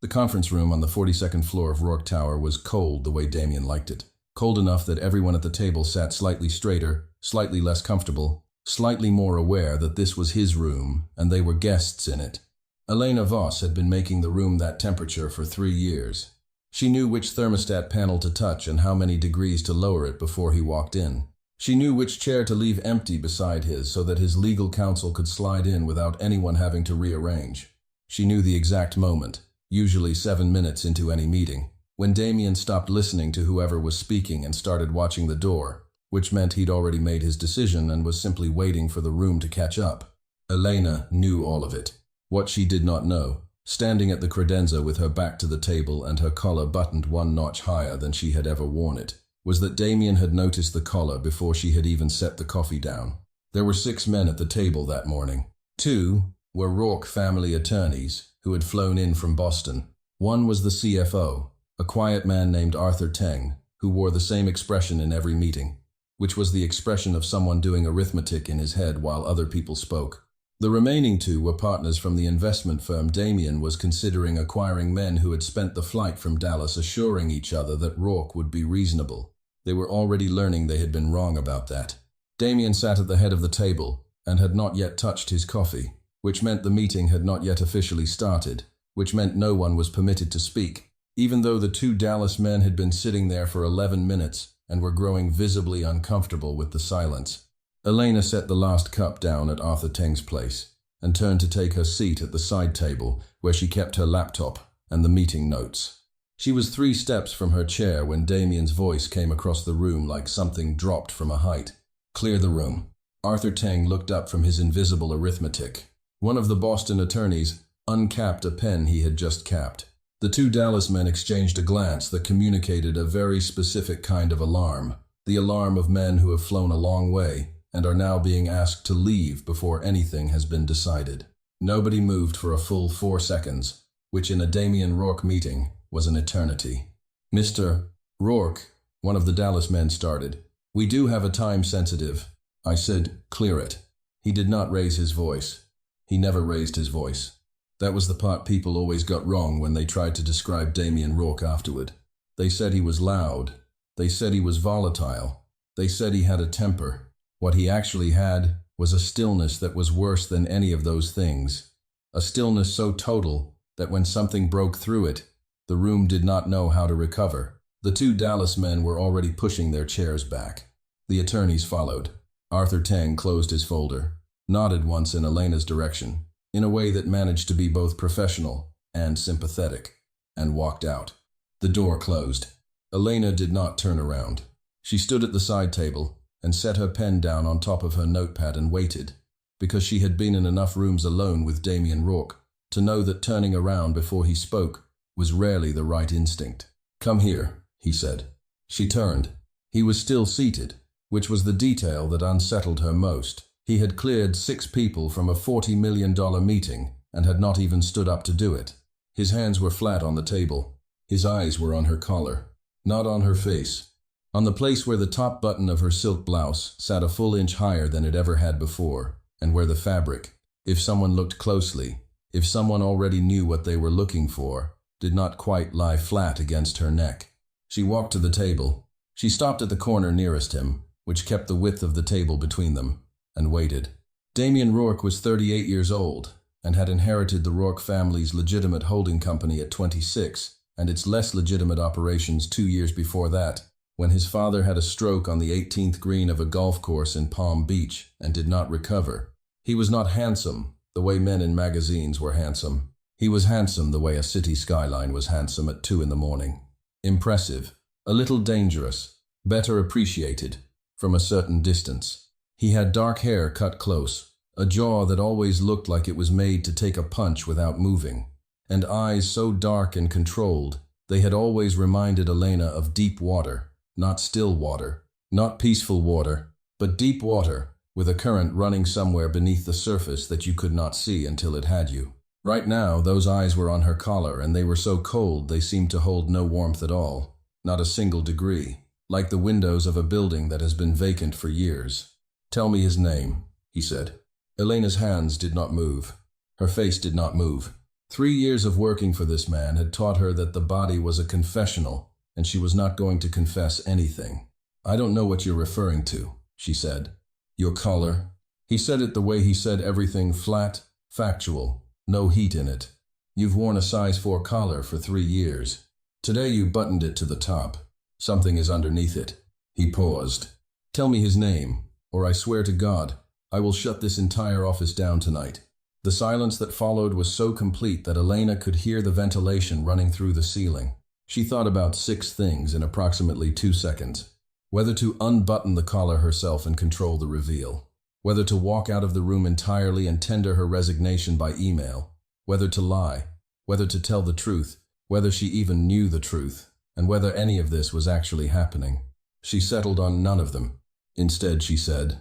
The conference room on the 42nd floor of Rourke Tower was cold the way Damien liked it. Cold enough that everyone at the table sat slightly straighter, slightly less comfortable, slightly more aware that this was his room and they were guests in it. Elena Voss had been making the room that temperature for 3 years. She knew which thermostat panel to touch and how many degrees to lower it before he walked in. She knew which chair to leave empty beside his so that his legal counsel could slide in without anyone having to rearrange. She knew the exact moment, usually 7 minutes into any meeting, when Damien stopped listening to whoever was speaking and started watching the door, which meant he'd already made his decision and was simply waiting for the room to catch up. Elena knew all of it. What she did not know, standing at the credenza with her back to the table and her collar buttoned 1 notch higher than she had ever worn it, was that Damien had noticed the collar before she had even set the coffee down. There were 6 men at the table that morning. 2 were Rourke family attorneys who had flown in from Boston. 1 was the CFO, a quiet man named Arthur Teng, who wore the same expression in every meeting, which was the expression of someone doing arithmetic in his head while other people spoke. The remaining 2 were partners from the investment firm Damien was considering acquiring, men who had spent the flight from Dallas assuring each other that Rourke would be reasonable. They were already learning they had been wrong about that. Damien sat at the head of the table and had not yet touched his coffee, which meant the meeting had not yet officially started, which meant no one was permitted to speak, even though the 2 Dallas men had been sitting there for 11 minutes and were growing visibly uncomfortable with the silence. Elena set the last cup down at Arthur Teng's place and turned to take her seat at the side table where she kept her laptop and the meeting notes. She was 3 steps from her chair when Damien's voice came across the room like something dropped from a height. "Clear the room." Arthur Teng looked up from his invisible arithmetic. One of the Boston attorneys uncapped a pen he had just capped. The 2 Dallas men exchanged a glance that communicated a very specific kind of alarm, the alarm of men who have flown a long way and are now being asked to leave before anything has been decided. Nobody moved for a full 4 seconds, which in a Damien Rourke meeting was an eternity. "Mr. Rourke," one of the Dallas men started, "we do have a time sensitive." I said, "Clear it." He did not raise his voice. He never raised his voice. That was the part people always got wrong when they tried to describe Damien Rourke afterward. They said he was loud. They said he was volatile. They said he had a temper. What he actually had was a stillness that was worse than any of those things. A stillness so total that when something broke through it, the room did not know how to recover. The 2 Dallas men were already pushing their chairs back. The attorneys followed. Arthur Teng closed his folder, nodded once in Elena's direction, in a way that managed to be both professional and sympathetic, and walked out. The door closed. Elena did not turn around. She stood at the side table and set her pen down on top of her notepad and waited, because she had been in enough rooms alone with Damien Rourke to know that turning around before he spoke was rarely the right instinct. "Come here," he said. She turned. He was still seated, which was the detail that unsettled her most. He had cleared 6 people from a $40 million meeting and had not even stood up to do it. His hands were flat on the table. His eyes were on her collar, not on her face, on the place where the top button of her silk blouse sat a full inch higher than it ever had before, and where the fabric, if someone looked closely, if someone already knew what they were looking for, did not quite lie flat against her neck. She walked to the table. She stopped at the corner nearest him, which kept the width of the table between them, and waited. Damien Rourke was 38 years old and had inherited the Rourke family's legitimate holding company at 26 and its less legitimate operations 2 years before that, when his father had a stroke on the 18th green of a golf course in Palm Beach and did not recover. He was not handsome the way men in magazines were handsome. He was handsome the way a city skyline was handsome at 2 in the morning. Impressive, a little dangerous, better appreciated from a certain distance. He had dark hair cut close, a jaw that always looked like it was made to take a punch without moving, and eyes so dark and controlled they had always reminded Elena of deep water, not still water, not peaceful water, but deep water, with a current running somewhere beneath the surface that you could not see until it had you. Right now, those eyes were on her collar, and they were so cold they seemed to hold no warmth at all, not a single degree, like the windows of a building that has been vacant for years. "Tell me his name," he said. Elena's hands did not move. Her face did not move. 3 years of working for this man had taught her that the body was a confessional, and she was not going to confess anything. "I don't know what you're referring to," she said. "Your collar." He said it the way he said everything, flat, factual, no heat in it. "You've worn a size 4 collar for 3 years. Today you buttoned it to the top. Something is underneath it." He paused. "Tell me his name, or I swear to God, I will shut this entire office down tonight." The silence that followed was so complete that Elena could hear the ventilation running through the ceiling. She thought about 6 things in approximately 2 seconds. Whether to unbutton the collar herself and control the reveal. Whether to walk out of the room entirely and tender her resignation by email. Whether to lie. Whether to tell the truth. Whether she even knew the truth. And whether any of this was actually happening. She settled on none of them. Instead, she said,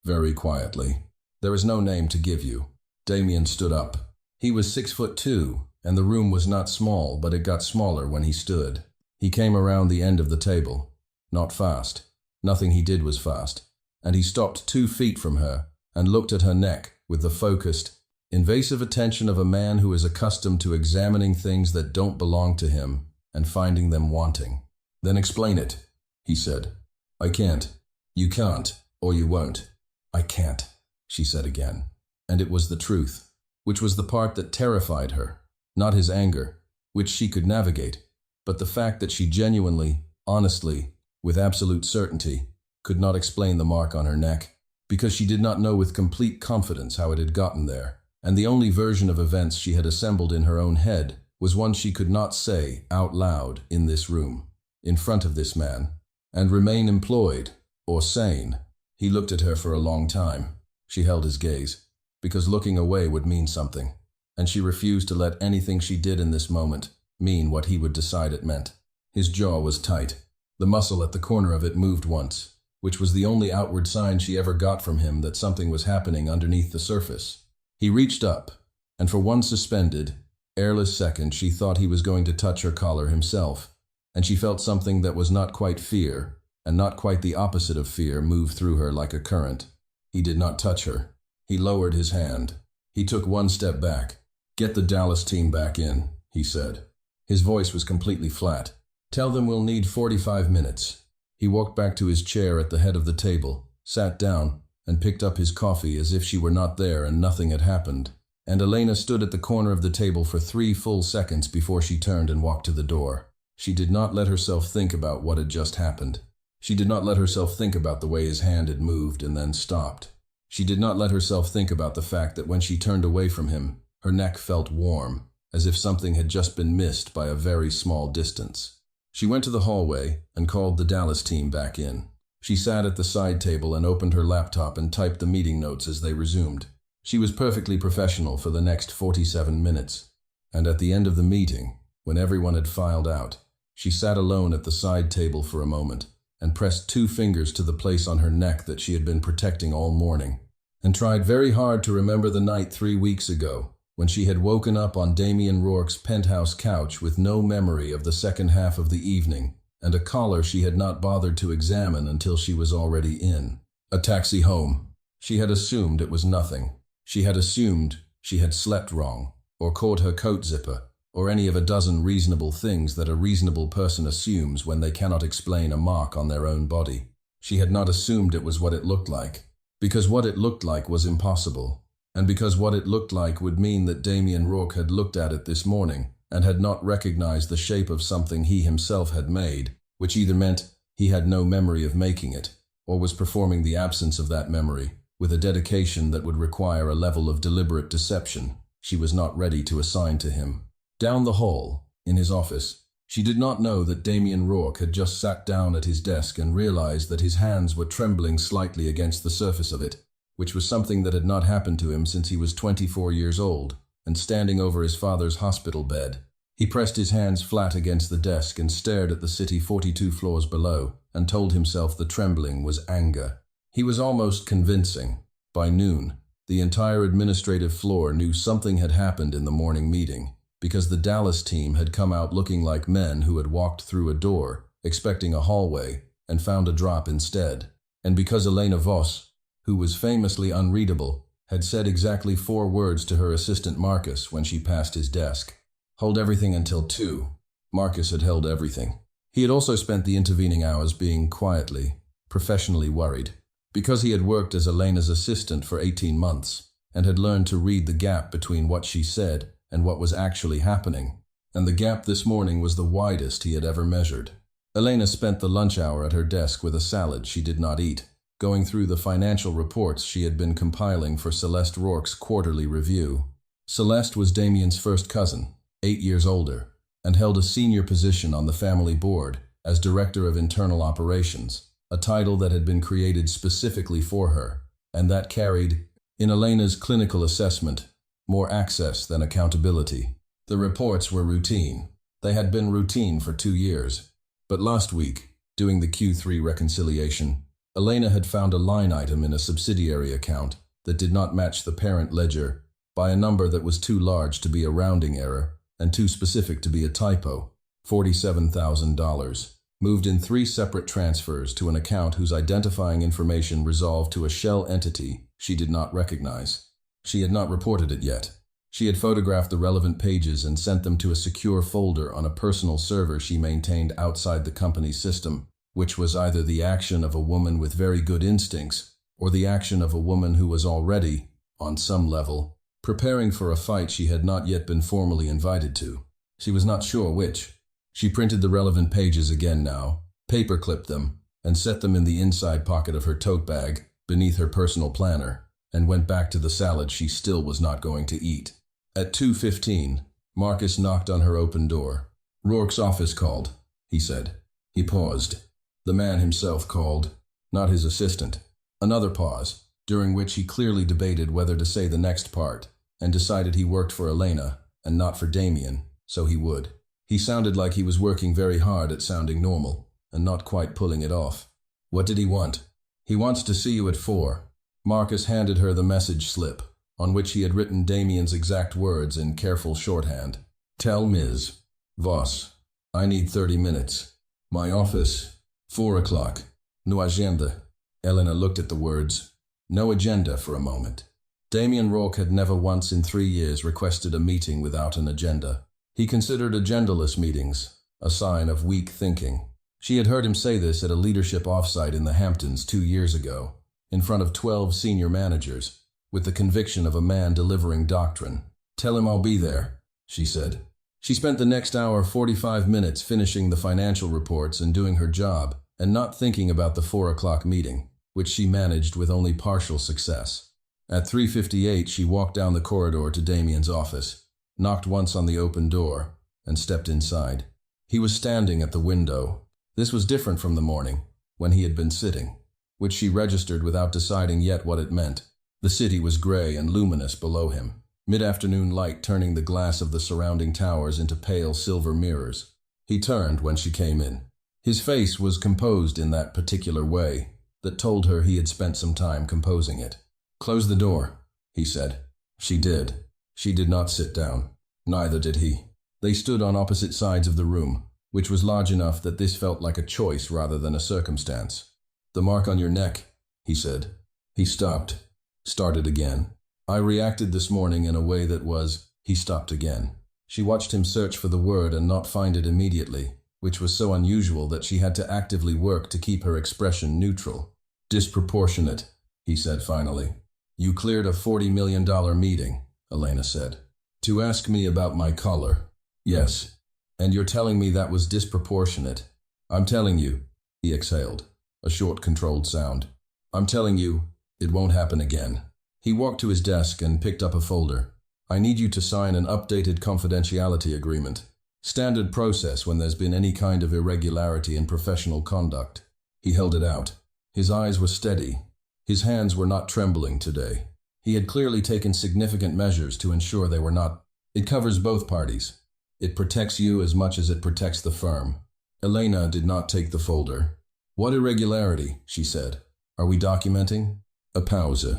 very quietly, "There is no name to give you." Damien stood up. He was 6'2", and the room was not small, but it got smaller when he stood. He came around the end of the table. Not fast. Nothing he did was fast. And he stopped 2 feet from her and looked at her neck with the focused, invasive attention of a man who is accustomed to examining things that don't belong to him and finding them wanting. "Then explain it," he said. "I can't." "You can't, or you won't." "I can't," she said again. And it was the truth, which was the part that terrified her. Not his anger, which she could navigate, but the fact that she genuinely, honestly, with absolute certainty, could not explain the mark on her neck, because she did not know with complete confidence how it had gotten there, and the only version of events she had assembled in her own head was one she could not say out loud in this room, in front of this man, and remain employed, or sane. He looked at her for a long time. She held his gaze, because looking away would mean something, and she refused to let anything she did in this moment mean what he would decide it meant. His jaw was tight. The muscle at the corner of it moved once, which was the only outward sign she ever got from him that something was happening underneath the surface. He reached up, and for one suspended, airless second she thought he was going to touch her collar himself, and she felt something that was not quite fear, and not quite the opposite of fear, move through her like a current. He did not touch her. He lowered his hand. He took 1 step back. "Get the Dallas team back in," he said. His voice was completely flat. "Tell them we'll need 45 minutes. He walked back to his chair at the head of the table, sat down, and picked up his coffee as if she were not there and nothing had happened. And Elena stood at the corner of the table for 3 full seconds before she turned and walked to the door. She did not let herself think about what had just happened. She did not let herself think about the way his hand had moved and then stopped. She did not let herself think about the fact that when she turned away from him, her neck felt warm, as if something had just been missed by a very small distance. She went to the hallway and called the Dallas team back in. She sat at the side table and opened her laptop and typed the meeting notes as they resumed. She was perfectly professional for the next 47 minutes. And at the end of the meeting, when everyone had filed out, she sat alone at the side table for a moment and pressed 2 fingers to the place on her neck that she had been protecting all morning, and tried very hard to remember the night 3 weeks ago, when she had woken up on Damien Rourke's penthouse couch with no memory of the second half of the evening, and a collar she had not bothered to examine until she was already in. A taxi home. She had assumed it was nothing. She had assumed she had slept wrong, or caught her coat zipper, or any of a dozen reasonable things that a reasonable person assumes when they cannot explain a mark on their own body. She had not assumed it was what it looked like, because what it looked like was impossible, and because what it looked like would mean that Damien Rourke had looked at it this morning and had not recognized the shape of something he himself had made, which either meant he had no memory of making it, or was performing the absence of that memory, with a dedication that would require a level of deliberate deception she was not ready to assign to him. Down the hall, in his office, she did not know that Damien Rourke had just sat down at his desk and realized that his hands were trembling slightly against the surface of it, which was something that had not happened to him since he was 24 years old, and standing over his father's hospital bed. He pressed his hands flat against the desk and stared at the city 42 floors below, and told himself the trembling was anger. He was almost convincing. By noon, the entire administrative floor knew something had happened in the morning meeting, because the Dallas team had come out looking like men who had walked through a door, expecting a hallway, and found a drop instead, and because Elena Voss, who was famously unreadable, had said exactly 4 words to her assistant Marcus when she passed his desk. Hold everything until 2. Marcus had held everything. He had also spent the intervening hours being quietly, professionally worried, because he had worked as Elena's assistant for 18 months and had learned to read the gap between what she said and what was actually happening. And the gap this morning was the widest he had ever measured. Elena spent the lunch hour at her desk with a salad she did not eat, going through the financial reports she had been compiling for Celeste Rourke's quarterly review. Celeste was Damien's first cousin, 8 years older, and held a senior position on the family board as Director of Internal Operations, a title that had been created specifically for her, and that carried, in Elena's clinical assessment, more access than accountability. The reports were routine. They had been routine for 2 years. But last week, doing the Q3 reconciliation, Elena had found a line item in a subsidiary account that did not match the parent ledger by a number that was too large to be a rounding error and too specific to be a typo. $47,000, moved in 3 separate transfers to an account whose identifying information resolved to a shell entity she did not recognize. She had not reported it yet. She had photographed the relevant pages and sent them to a secure folder on a personal server she maintained outside the company's system, which was either the action of a woman with very good instincts or the action of a woman who was already, on some level, preparing for a fight she had not yet been formally invited to. She was not sure which. She printed the relevant pages again now, paperclipped them, and set them in the inside pocket of her tote bag beneath her personal planner, and went back to the salad she still was not going to eat. At 2:15, Marcus knocked on her open door. "Rourke's office called," he said. He paused. The man himself called, not his assistant. Another pause, during which he clearly debated whether to say the next part, and decided he worked for Elena and not for Damien, so he would. He sounded like he was working very hard at sounding normal, and not quite pulling it off. "What did he want?" "He wants to see you at 4. Marcus handed her the message slip, on which he had written Damien's exact words in careful shorthand. "Tell Ms. Voss, I need 30 minutes. My office, 4 o'clock. No agenda." Elena looked at the words, "No agenda," for a moment. Damien Rourke had never once in 3 years requested a meeting without an agenda. He considered agendaless meetings a sign of weak thinking. She had heard him say this at a leadership offsite in the Hamptons 2 years ago, in front of 12 senior managers, with the conviction of a man delivering doctrine. "Tell him I'll be there," she said. She spent the next hour 45 minutes finishing the financial reports and doing her job, and not thinking about the 4 o'clock meeting, which she managed with only partial success. At 3:58 she walked down the corridor to Damien's office, knocked once on the open door, and stepped inside. He was standing at the window. This was different from the morning, when he had been sitting, which she registered without deciding yet what it meant. The city was gray and luminous below him, mid-afternoon light turning the glass of the surrounding towers into pale silver mirrors. He turned when she came in. His face was composed in that particular way that told her he had spent some time composing it. "Close the door," he said. She did. She did not sit down. Neither did he. They stood on opposite sides of the room, which was large enough that this felt like a choice rather than a circumstance. "The mark on your neck," he said. He stopped. Started again. "I reacted this morning in a way that was—" He stopped again. She watched him search for the word and not find it immediately, which was so unusual that she had to actively work to keep her expression neutral. "Disproportionate," he said finally. "You cleared a $40 million meeting," Elena said. "To ask me about my color." "Yes. And you're telling me that was disproportionate." "I'm telling you," he exhaled, a short controlled sound. "I'm telling you, it won't happen again." He walked to his desk and picked up a folder. "I need you to sign an updated confidentiality agreement. Standard process when there's been any kind of irregularity in professional conduct." He held it out. His eyes were steady. His hands were not trembling today. He had clearly taken significant measures to ensure they were not. "It covers both parties. It protects you as much as it protects the firm." Elena did not take the folder. "What irregularity?" she said. "Are we documenting?" A pause.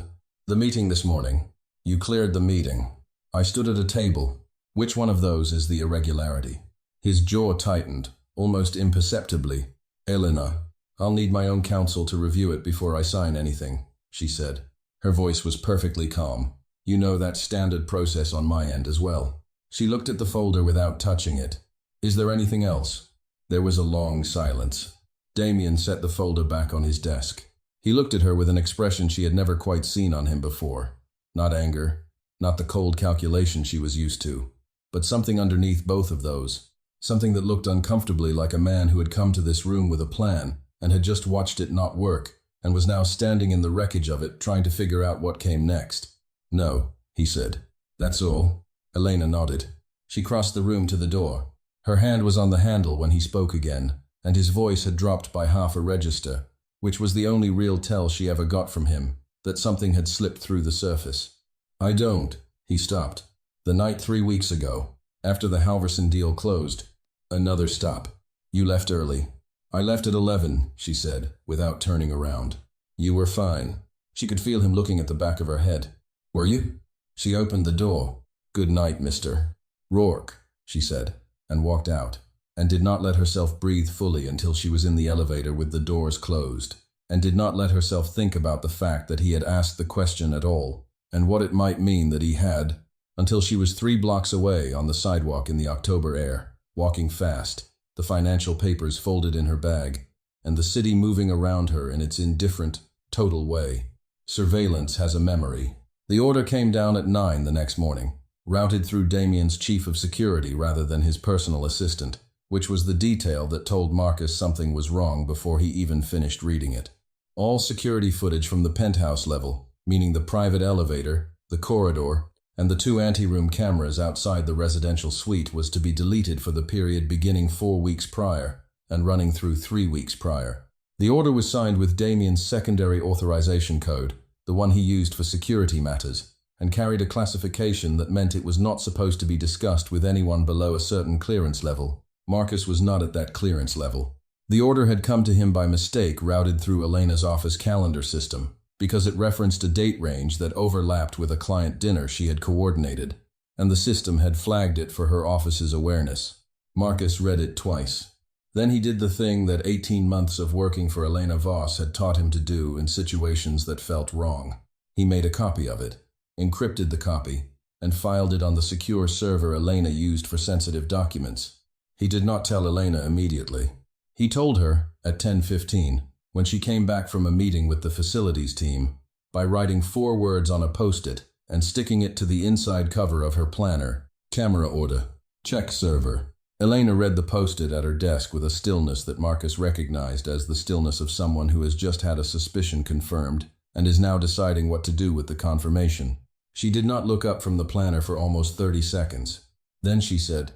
"The meeting this morning. You cleared the meeting. I stood at a table. Which one of those is the irregularity?" His jaw tightened, almost imperceptibly. "Elena, I'll need my own counsel to review it before I sign anything," she said. Her voice was perfectly calm. You know that's standard process on my end as well. She looked at the folder without touching it. Is there anything else? There was a long silence. Damien set the folder back on his desk. He looked at her with an expression she had never quite seen on him before. Not anger, not the cold calculation she was used to, but something underneath both of those. Something that looked uncomfortably like a man who had come to this room with a plan and had just watched it not work and was now standing in the wreckage of it trying to figure out what came next. No, he said. That's all. Elena nodded. She crossed the room to the door. Her hand was on the handle when he spoke again, and his voice had dropped by half a register, which was the only real tell she ever got from him, that something had slipped through the surface. I don't. He stopped. The night 3 weeks ago, after the Halverson deal closed. Another stop. You left early. I left at 11, she said, without turning around. You were fine. She could feel him looking at the back of her head. Were you? She opened the door. Good night, Mr. Rourke, she said, and walked out, and did not let herself breathe fully until she was in the elevator with the doors closed, and did not let herself think about the fact that he had asked the question at all, and what it might mean that he had, until she was 3 blocks away on the sidewalk in the October air, walking fast, the financial papers folded in her bag, and the city moving around her in its indifferent, total way. Surveillance has a memory. The order came down at 9 the next morning, routed through Damien's chief of security rather than his personal assistant, which was the detail that told Marcus something was wrong before he even finished reading it. All security footage from the penthouse level, meaning the private elevator, the corridor, and the 2 anteroom cameras outside the residential suite was to be deleted for the period beginning 4 weeks prior and running through 3 weeks prior. The order was signed with Damien's secondary authorization code, the one he used for security matters, and carried a classification that meant it was not supposed to be discussed with anyone below a certain clearance level. Marcus was not at that clearance level. The order had come to him by mistake, routed through Elena's office calendar system, because it referenced a date range that overlapped with a client dinner she had coordinated, and the system had flagged it for her office's awareness. Marcus read it twice. Then he did the thing that 18 months of working for Elena Voss had taught him to do in situations that felt wrong. He made a copy of it, encrypted the copy, and filed it on the secure server Elena used for sensitive documents. He did not tell Elena immediately. He told her at 10:15, when she came back from a meeting with the facilities team, by writing 4 words on a post-it and sticking it to the inside cover of her planner. Camera order. Check server. Elena read the post-it at her desk with a stillness that Marcus recognized as the stillness of someone who has just had a suspicion confirmed and is now deciding what to do with the confirmation. She did not look up from the planner for almost 30 seconds. Then she said,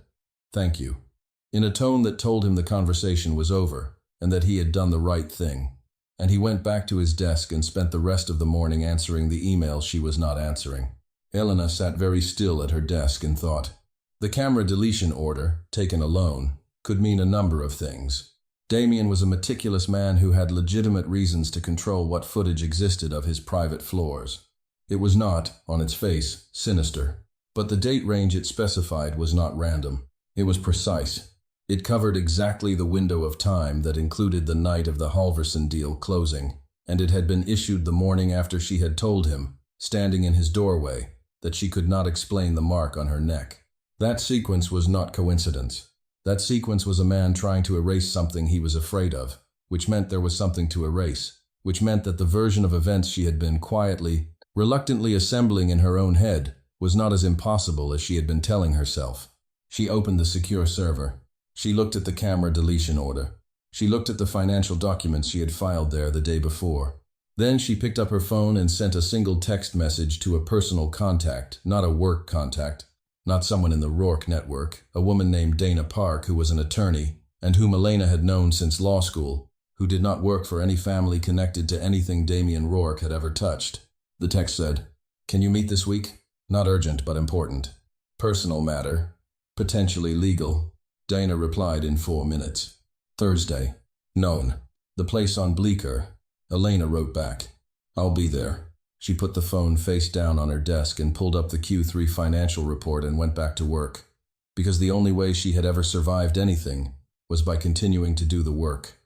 "Thank you," in a tone that told him the conversation was over and that he had done the right thing. And he went back to his desk and spent the rest of the morning answering the emails she was not answering. Elena sat very still at her desk and thought. The camera deletion order, taken alone, could mean a number of things. Damien was a meticulous man who had legitimate reasons to control what footage existed of his private floors. It was not, on its face, sinister. But the date range it specified was not random. It was precise. It covered exactly the window of time that included the night of the Halverson deal closing, and it had been issued the morning after she had told him, standing in his doorway, that she could not explain the mark on her neck. That sequence was not coincidence. That sequence was a man trying to erase something he was afraid of, which meant there was something to erase, which meant that the version of events she had been quietly, reluctantly assembling in her own head was not as impossible as she had been telling herself. She opened the secure server. She looked at the camera deletion order. She looked at the financial documents she had filed there the day before. Then she picked up her phone and sent a single text message to a personal contact, not a work contact. Not someone in the Rourke network, a woman named Dana Park who was an attorney, and whom Elena had known since law school, who did not work for any family connected to anything Damien Rourke had ever touched. The text said, "Can you meet this week? Not urgent, but important. Personal matter. Potentially legal." Dana replied in 4 minutes. Thursday. Known. The place on Bleecker. Elena wrote back, "I'll be there." She put the phone face down on her desk and pulled up the Q3 financial report and went back to work, because the only way she had ever survived anything was by continuing to do the work,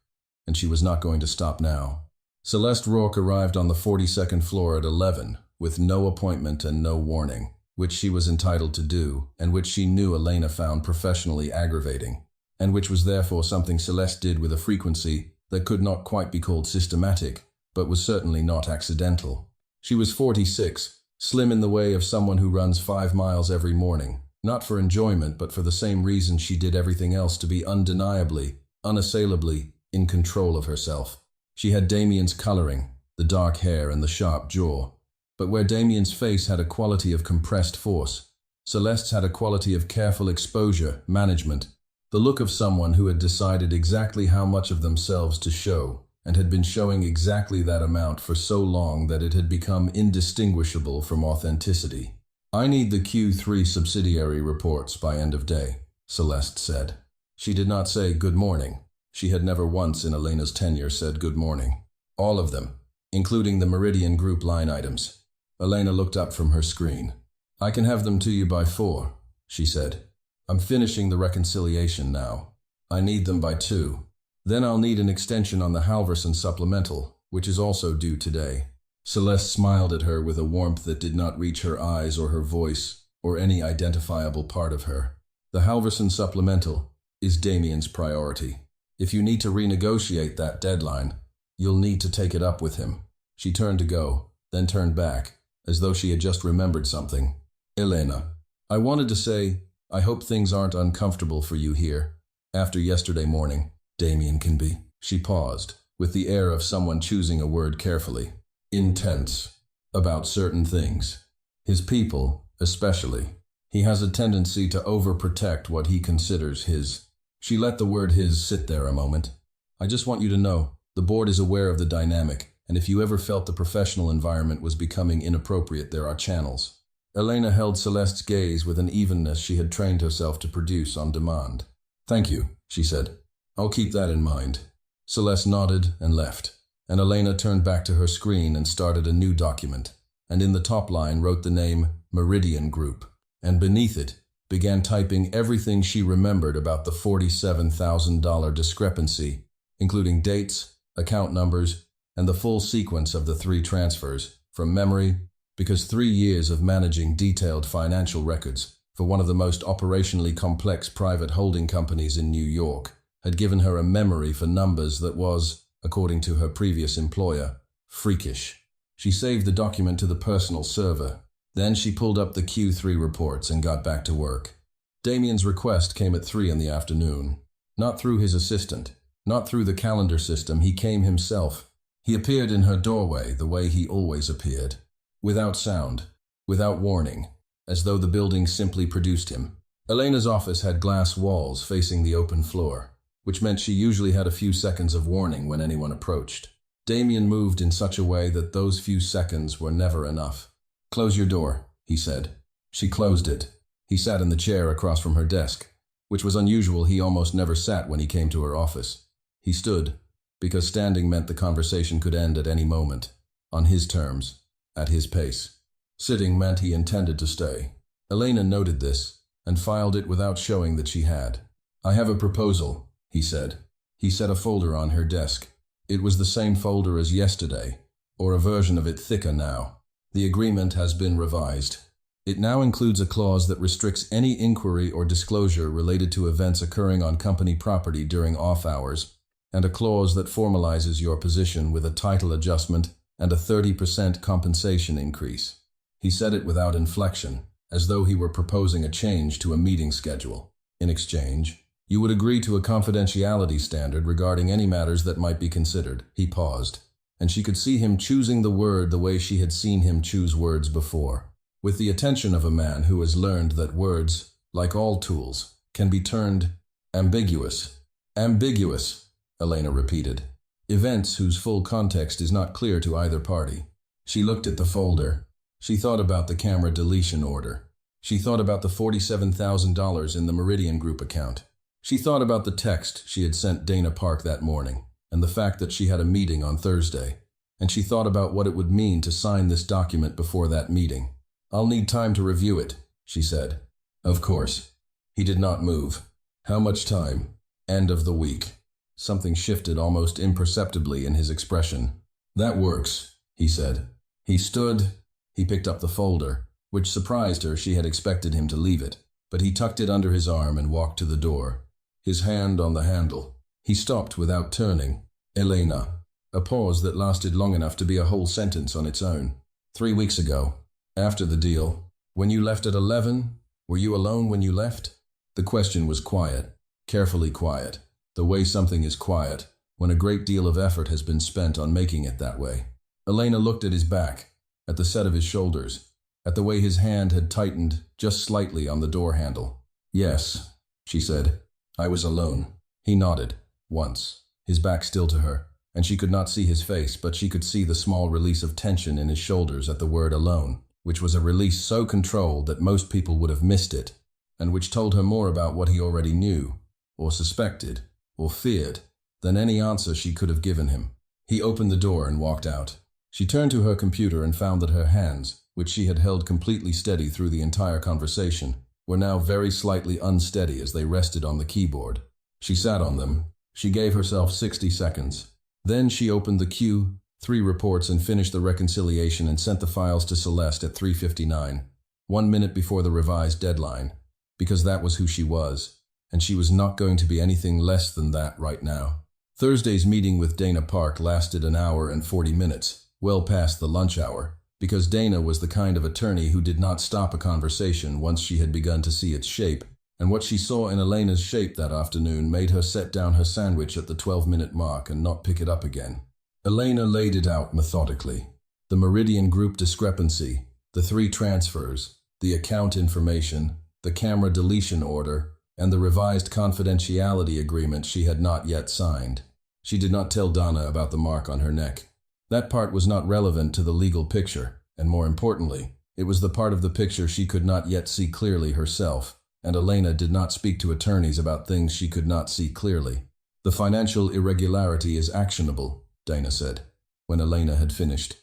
and she was not going to stop now. Celeste Rourke arrived on the 42nd floor at 11, with no appointment and no warning, which she was entitled to do, and which she knew Elena found professionally aggravating, and which was therefore something Celeste did with a frequency that could not quite be called systematic, but was certainly not accidental. She was 46, slim in the way of someone who runs 5 miles every morning, not for enjoyment but for the same reason she did everything else, to be undeniably, unassailably in control of herself. She had Damien's coloring, the dark hair and the sharp jaw, but where Damien's face had a quality of compressed force, Celeste's had a quality of careful exposure, management, the look of someone who had decided exactly how much of themselves to show, and had been showing exactly that amount for so long that it had become indistinguishable from authenticity. "I need the Q3 subsidiary reports by end of day," Celeste said. She did not say good morning. She had never once in Elena's tenure said good morning. All of them, including the Meridian Group line items. Elena looked up from her screen. "I can have them to you by 4, she said. "I'm finishing the reconciliation now. I need them by 2. Then I'll need an extension on the Halverson supplemental, which is also due today." Celeste smiled at her with a warmth that did not reach her eyes or her voice or any identifiable part of her. "The Halverson supplemental is Damien's priority. If you need to renegotiate that deadline, you'll need to take it up with him." She turned to go, then turned back, as though she had just remembered something. "Elena, I wanted to say, I hope things aren't uncomfortable for you here. After yesterday morning, Damien can be." She paused, with the air of someone choosing a word carefully. "Intense. About certain things. His people, especially. He has a tendency to overprotect what he considers his." She let the word his sit there a moment. "I just want you to know, the board is aware of the dynamic, and if you ever felt the professional environment was becoming inappropriate, there are channels." Elena held Celeste's gaze with an evenness she had trained herself to produce on demand. "Thank you," she said. "I'll keep that in mind." Celeste nodded and left, and Elena turned back to her screen and started a new document, and in the top line wrote the name Meridian Group, and beneath it began typing everything she remembered about the $47,000 discrepancy, including dates, account numbers, and the full sequence of the 3 transfers, from memory, because 3 years of managing detailed financial records for one of the most operationally complex private holding companies in New York had given her a memory for numbers that was, according to her previous employer, freakish. She saved the document to the personal server. Then she pulled up the Q3 reports and got back to work. Damien's request came at 3 in the afternoon. Not through his assistant, not through the calendar system, he came himself. He appeared in her doorway the way he always appeared. Without sound, without warning, as though the building simply produced him. Elena's office had glass walls facing the open floor, which meant she usually had a few seconds of warning when anyone approached. Damien moved in such a way that those few seconds were never enough. "Close your door," he said. She closed it. He sat in the chair across from her desk, which was unusual. He almost never sat when he came to her office. He stood, because standing meant the conversation could end at any moment, on his terms, at his pace. Sitting meant he intended to stay. Elena noted this, and filed it without showing that she had. "I have a proposal," he said. He set a folder on her desk. It was the same folder as yesterday, or a version of it thicker now. "The agreement has been revised. It now includes a clause that restricts any inquiry or disclosure related to events occurring on company property during off hours, and a clause that formalizes your position with a title adjustment and a 30% compensation increase." He said it without inflection, as though he were proposing a change to a meeting schedule. "In exchange, you would agree to a confidentiality standard regarding any matters that might be considered." He paused, and she could see him choosing the word the way she had seen him choose words before, with the attention of a man who has learned that words, like all tools, can be turned ambiguous. "Ambiguous," Elena repeated. "Events whose full context is not clear to either party." She looked at the folder. She thought about the camera deletion order. She thought about the $47,000 in the Meridian Group account. She thought about the text she had sent Dana Park that morning, and the fact that she had a meeting on Thursday. And she thought about what it would mean to sign this document before that meeting. "I'll need time to review it," she said. "Of course." He did not move. "How much time?" "End of the week." Something shifted almost imperceptibly in his expression. That works, he said. He stood. He picked up the folder, which surprised her. She had expected him to leave it, but he tucked it under his arm and walked to the door, his hand on the handle. He stopped without turning. Elena. A pause that lasted long enough to be a whole sentence on its own. 3 weeks ago, after the deal, when you left at 11, were you alone when you left? The question was quiet, carefully quiet, the way something is quiet when a great deal of effort has been spent on making it that way. Elena looked at his back, at the set of his shoulders, at the way his hand had tightened just slightly on the door handle. Yes, she said. I was alone. He nodded, once, his back still to her, and she could not see his face, but she could see the small release of tension in his shoulders at the word alone, which was a release so controlled that most people would have missed it, and which told her more about what he already knew, or suspected, or feared, than any answer she could have given him. He opened the door and walked out. She turned to her computer and found that her hands, which she had held completely steady through the entire conversation, were now very slightly unsteady as they rested on the keyboard. She sat on them. She gave herself 60 seconds. Then she opened the Q3 reports and finished the reconciliation and sent the files to Celeste at 3:59, 1 minute before the revised deadline, because that was who she was, and she was not going to be anything less than that right now. Thursday's meeting with Dana Park lasted an hour and 40 minutes, well past the lunch hour, because Dana was the kind of attorney who did not stop a conversation once she had begun to see its shape, and what she saw in Elena's shape that afternoon made her set down her sandwich at the 12-minute mark and not pick it up again. Elena laid it out methodically. The Meridian Group discrepancy, the 3 transfers, the account information, the camera deletion order, and the revised confidentiality agreement she had not yet signed. She did not tell Donna about the mark on her neck. That part was not relevant to the legal picture, and more importantly, it was the part of the picture she could not yet see clearly herself, and Elena did not speak to attorneys about things she could not see clearly. The financial irregularity is actionable, Dana said, when Elena had finished.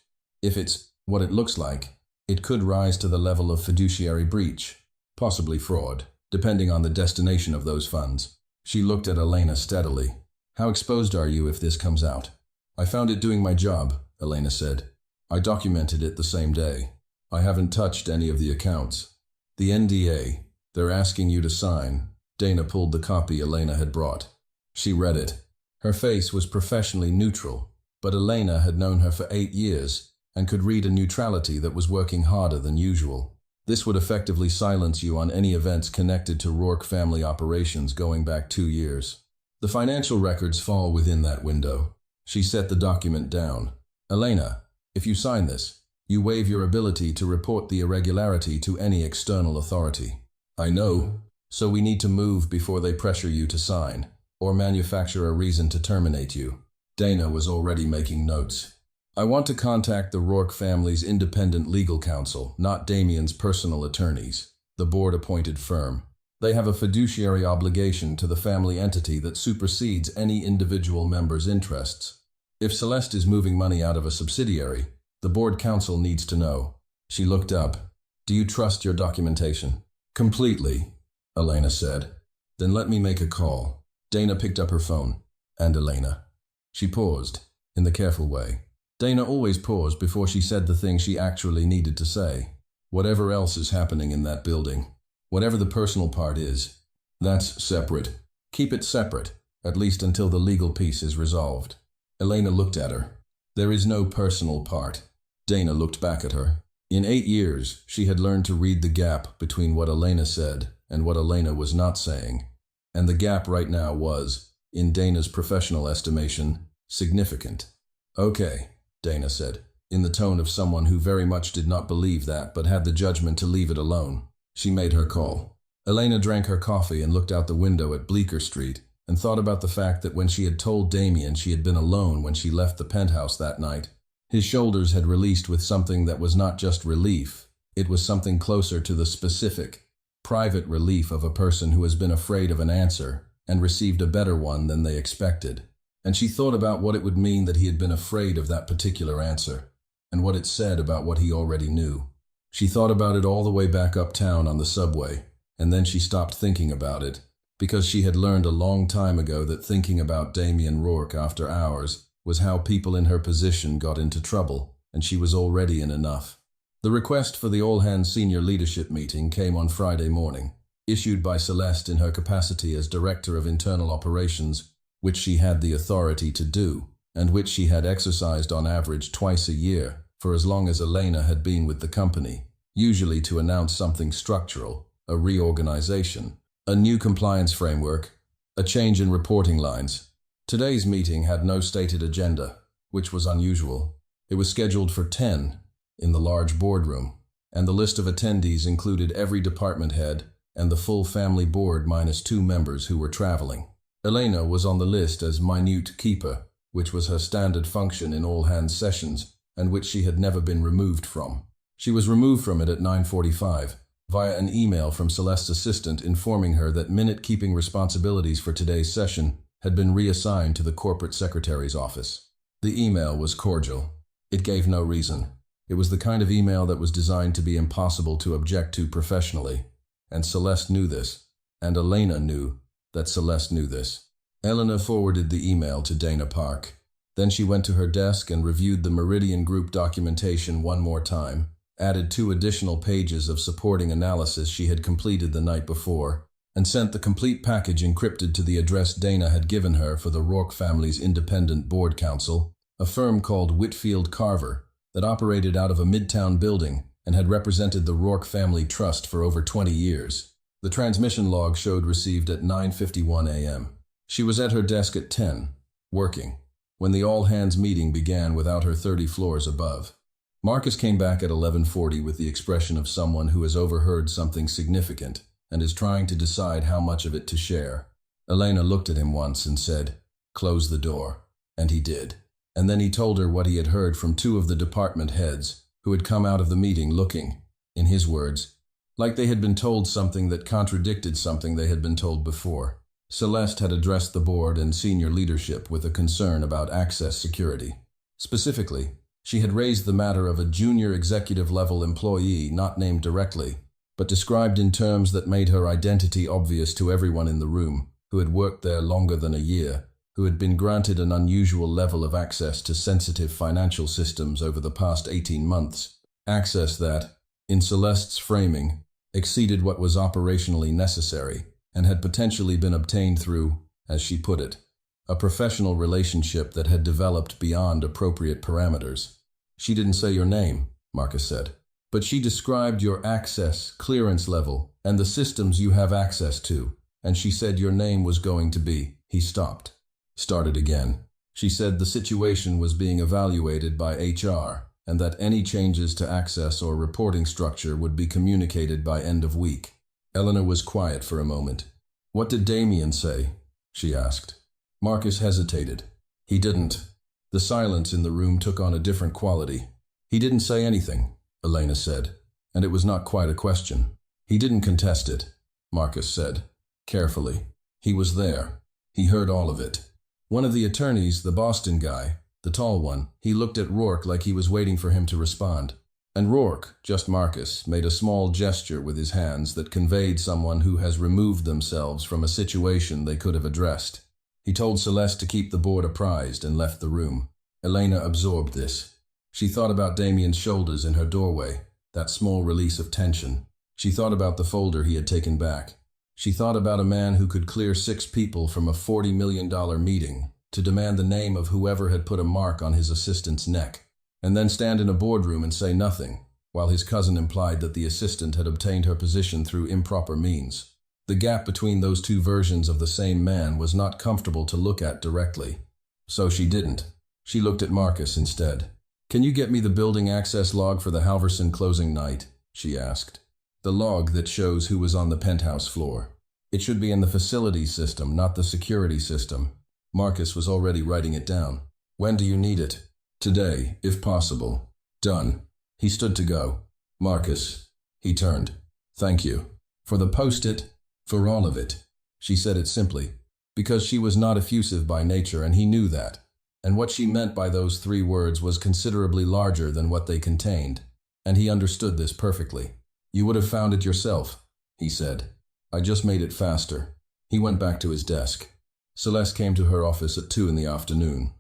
If it's what it looks like, it could rise to the level of fiduciary breach, possibly fraud, depending on the destination of those funds. She looked at Elena steadily. How exposed are you if this comes out? I found it doing my job, Elena said. I documented it the same day. I haven't touched any of the accounts. The NDA, they're asking you to sign. Dana pulled the copy Elena had brought. She read it. Her face was professionally neutral, but Elena had known her for 8 years and could read a neutrality that was working harder than usual. This would effectively silence you on any events connected to Rourke family operations going back 2 years. The financial records fall within that window. She set the document down. Elena, if you sign this, you waive your ability to report the irregularity to any external authority. I know, so we need to move before they pressure you to sign, or manufacture a reason to terminate you. Dana was already making notes. I want to contact the Rourke family's independent legal counsel, not Damien's personal attorneys, the board-appointed firm. They have a fiduciary obligation to the family entity that supersedes any individual member's interests. If Celeste is moving money out of a subsidiary, the board counsel needs to know. She looked up. Do you trust your documentation? Completely, Elena said. Then let me make a call. Dana picked up her phone. And Elena. She paused, in the careful way. Dana always paused before she said the thing she actually needed to say. Whatever else is happening in that building, whatever the personal part is, that's separate. Keep it separate, at least until the legal piece is resolved. Elena looked at her. There is no personal part. Dana looked back at her. In 8 years, she had learned to read the gap between what Elena said and what Elena was not saying. And the gap right now was, in Dana's professional estimation, significant. Okay, Dana said, in the tone of someone who very much did not believe that but had the judgment to leave it alone. She made her call. Elena drank her coffee and looked out the window at Bleecker Street and thought about the fact that when she had told Damien she had been alone when she left the penthouse that night, his shoulders had released with something that was not just relief. It was something closer to the specific, private relief of a person who has been afraid of an answer and received a better one than they expected. And she thought about what it would mean that he had been afraid of that particular answer, and what it said about what he already knew. She thought about it all the way back uptown on the subway, and then she stopped thinking about it, because she had learned a long time ago that thinking about Damien Rourke after hours was how people in her position got into trouble, and she was already in enough. The request for the all-hands senior leadership meeting came on Friday morning, issued by Celeste in her capacity as Director of Internal Operations, which she had the authority to do, and which she had exercised on average twice a year for as long as Elena had been with the company, usually to announce something structural, a reorganization, a new compliance framework, a change in reporting lines. Today's meeting had no stated agenda, which was unusual. It was scheduled for 10 in the large boardroom, and the list of attendees included every department head and the full family board minus 2 members who were traveling. Elena was on the list as minute keeper, which was her standard function in all-hands sessions and which she had never been removed from. She was removed from it at 9:45 via an email from Celeste's assistant informing her that minute-keeping responsibilities for today's session had been reassigned to the corporate secretary's office. The email was cordial. It gave no reason. It was the kind of email that was designed to be impossible to object to professionally, and Celeste knew this, and Elena knew that Celeste knew this. Elena forwarded the email to Dana Park. Then she went to her desk and reviewed the Meridian Group documentation one more time, added 2 additional pages of supporting analysis she had completed the night before, and sent the complete package encrypted to the address Dana had given her for the Rourke family's independent board counsel, a firm called Whitfield Carver that operated out of a midtown building and had represented the Rourke family trust for over 20 years. The transmission log showed received at 9:51 a.m. She was at her desk at 10, working, when the all-hands meeting began without her 30 floors above. Marcus came back at 11:40 with the expression of someone who has overheard something significant and is trying to decide how much of it to share. Elena looked at him once and said, "Close the door," and he did. And then he told her what he had heard from 2 of the department heads who had come out of the meeting looking, in his words, like they had been told something that contradicted something they had been told before. Celeste had addressed the board and senior leadership with a concern about access security. Specifically, she had raised the matter of a junior executive-level employee not named directly, but described in terms that made her identity obvious to everyone in the room, who had worked there longer than a year, who had been granted an unusual level of access to sensitive financial systems over the past 18 months, access that, in Celeste's framing, exceeded what was operationally necessary and had potentially been obtained through, as she put it, a professional relationship that had developed beyond appropriate parameters. "She didn't say your name," Marcus said, "but she described your access, clearance level, and the systems you have access to, and she said your name was going to be—" He stopped. Started again. "She said the situation was being evaluated by HR, and that any changes to access or reporting structure would be communicated by end of week." Elena was quiet for a moment. "What did Damien say?" she asked. Marcus hesitated. "He didn't." The silence in the room took on a different quality. "He didn't say anything," Elena said, and it was not quite a question. "He didn't contest it," Marcus said, carefully. "He was there. He heard all of it." One of the attorneys, the Boston guy, the tall one, he looked at Rourke like he was waiting for him to respond. And Rourke, just Marcus, made a small gesture with his hands that conveyed someone who has removed themselves from a situation they could have addressed. He told Celeste to keep the board apprised and left the room. Elena absorbed this. She thought about Damien's shoulders in her doorway, that small release of tension. She thought about the folder he had taken back. She thought about a man who could clear 6 people from a $40 million meeting to demand the name of whoever had put a mark on his assistant's neck, and then stand in a boardroom and say nothing, while his cousin implied that the assistant had obtained her position through improper means. The gap between those 2 versions of the same man was not comfortable to look at directly. So she didn't. She looked at Marcus instead. "Can you get me the building access log for the Halverson closing night?" she asked. "The log that shows who was on the penthouse floor. It should be in the facilities system, not the security system." Marcus was already writing it down. "When do you need it?" "Today, if possible." "Done." He stood to go. "Marcus." He turned. "Thank you. For the post-it, for all of it." She said it simply, because she was not effusive by nature, and he knew that. And what she meant by those 3 words was considerably larger than what they contained, and he understood this perfectly. "You would have found it yourself," he said. "I just made it faster." He went back to his desk. Celeste came to her office at 2 in the afternoon.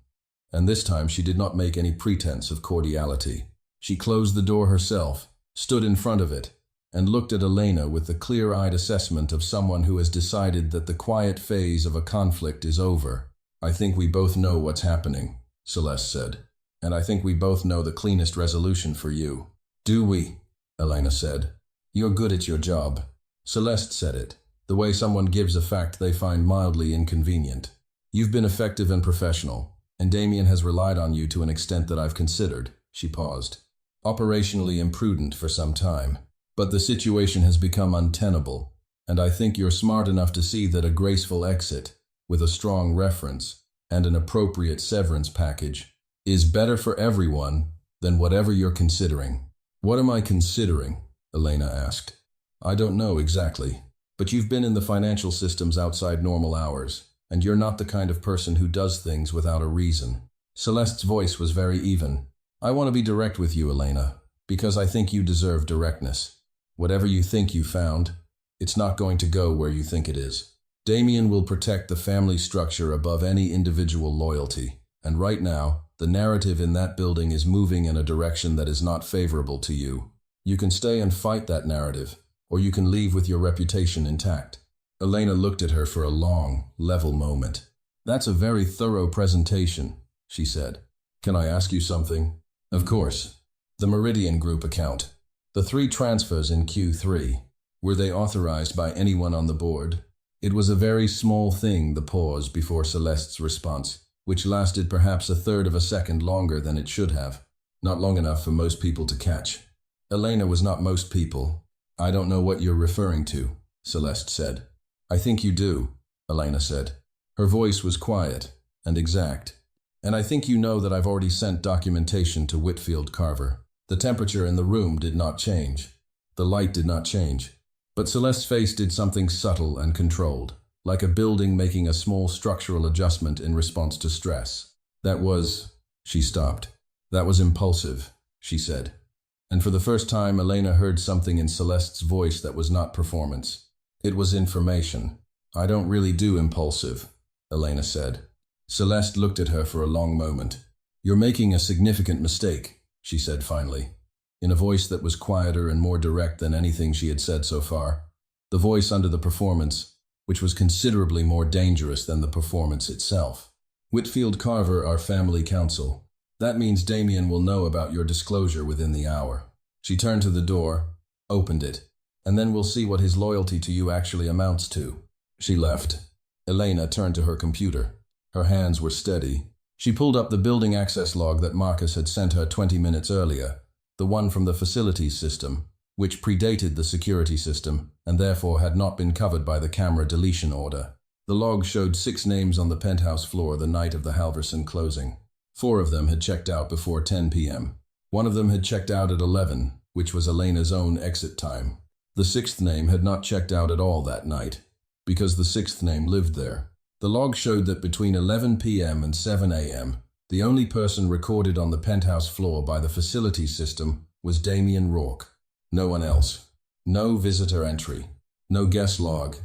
and this time she did not make any pretense of cordiality. She closed the door herself, stood in front of it, and looked at Elena with the clear-eyed assessment of someone who has decided that the quiet phase of a conflict is over. "I think we both know what's happening," Celeste said. "And I think we both know the cleanest resolution for you." "Do we?" Elena said. "You're good at your job." Celeste said it, the way someone gives a fact they find mildly inconvenient. "You've been effective and professional, and Damien has relied on you to an extent that I've considered," she paused, "operationally imprudent for some time. But the situation has become untenable, and I think you're smart enough to see that a graceful exit, with a strong reference, and an appropriate severance package, is better for everyone than whatever you're considering." "What am I considering?" Elena asked. "I don't know exactly, but you've been in the financial systems outside normal hours, and you're not the kind of person who does things without a reason." Celeste's voice was very even. "I want to be direct with you, Elena, because I think you deserve directness. Whatever you think you found, it's not going to go where you think it is. Damien will protect the family structure above any individual loyalty, and right now, the narrative in that building is moving in a direction that is not favorable to you. You can stay and fight that narrative, or you can leave with your reputation intact." Elena looked at her for a long, level moment. "That's a very thorough presentation," she said. "Can I ask you something?" "Of course." "The Meridian Group account. The 3 transfers in Q3, were they authorized by anyone on the board?" It was a very small thing, the pause before Celeste's response, which lasted perhaps a third of a second longer than it should have. Not long enough for most people to catch. Elena was not most people. "I don't know what you're referring to," Celeste said. "I think you do," Elena said. Her voice was quiet and exact. "And I think you know that I've already sent documentation to Whitfield Carver." The temperature in the room did not change. The light did not change. But Celeste's face did something subtle and controlled, like a building making a small structural adjustment in response to stress. "That was—" She stopped. "That was impulsive," she said. And for the first time, Elena heard something in Celeste's voice that was not performance. It was information. "I don't really do impulsive," Elena said. Celeste looked at her for a long moment. "You're making a significant mistake," she said finally, in a voice that was quieter and more direct than anything she had said so far. The voice under the performance, which was considerably more dangerous than the performance itself. "Whitfield Carver are family counsel. That means Damien will know about your disclosure within the hour." She turned to the door, opened it, "and then we'll see what his loyalty to you actually amounts to." She left. Elena turned to her computer. Her hands were steady. She pulled up the building access log that Marcus had sent her 20 minutes earlier, the one from the facilities system, which predated the security system and therefore had not been covered by the camera deletion order. The log showed 6 names on the penthouse floor the night of the Halverson closing. 4 of them had checked out before 10 p.m. One of them had checked out at 11, which was Elena's own exit time. The 6th name had not checked out at all that night, because the 6th name lived there. The log showed that between 11 p.m. and 7 a.m., the only person recorded on the penthouse floor by the facilities system was Damien Rourke. No one else. No visitor entry. No guest log.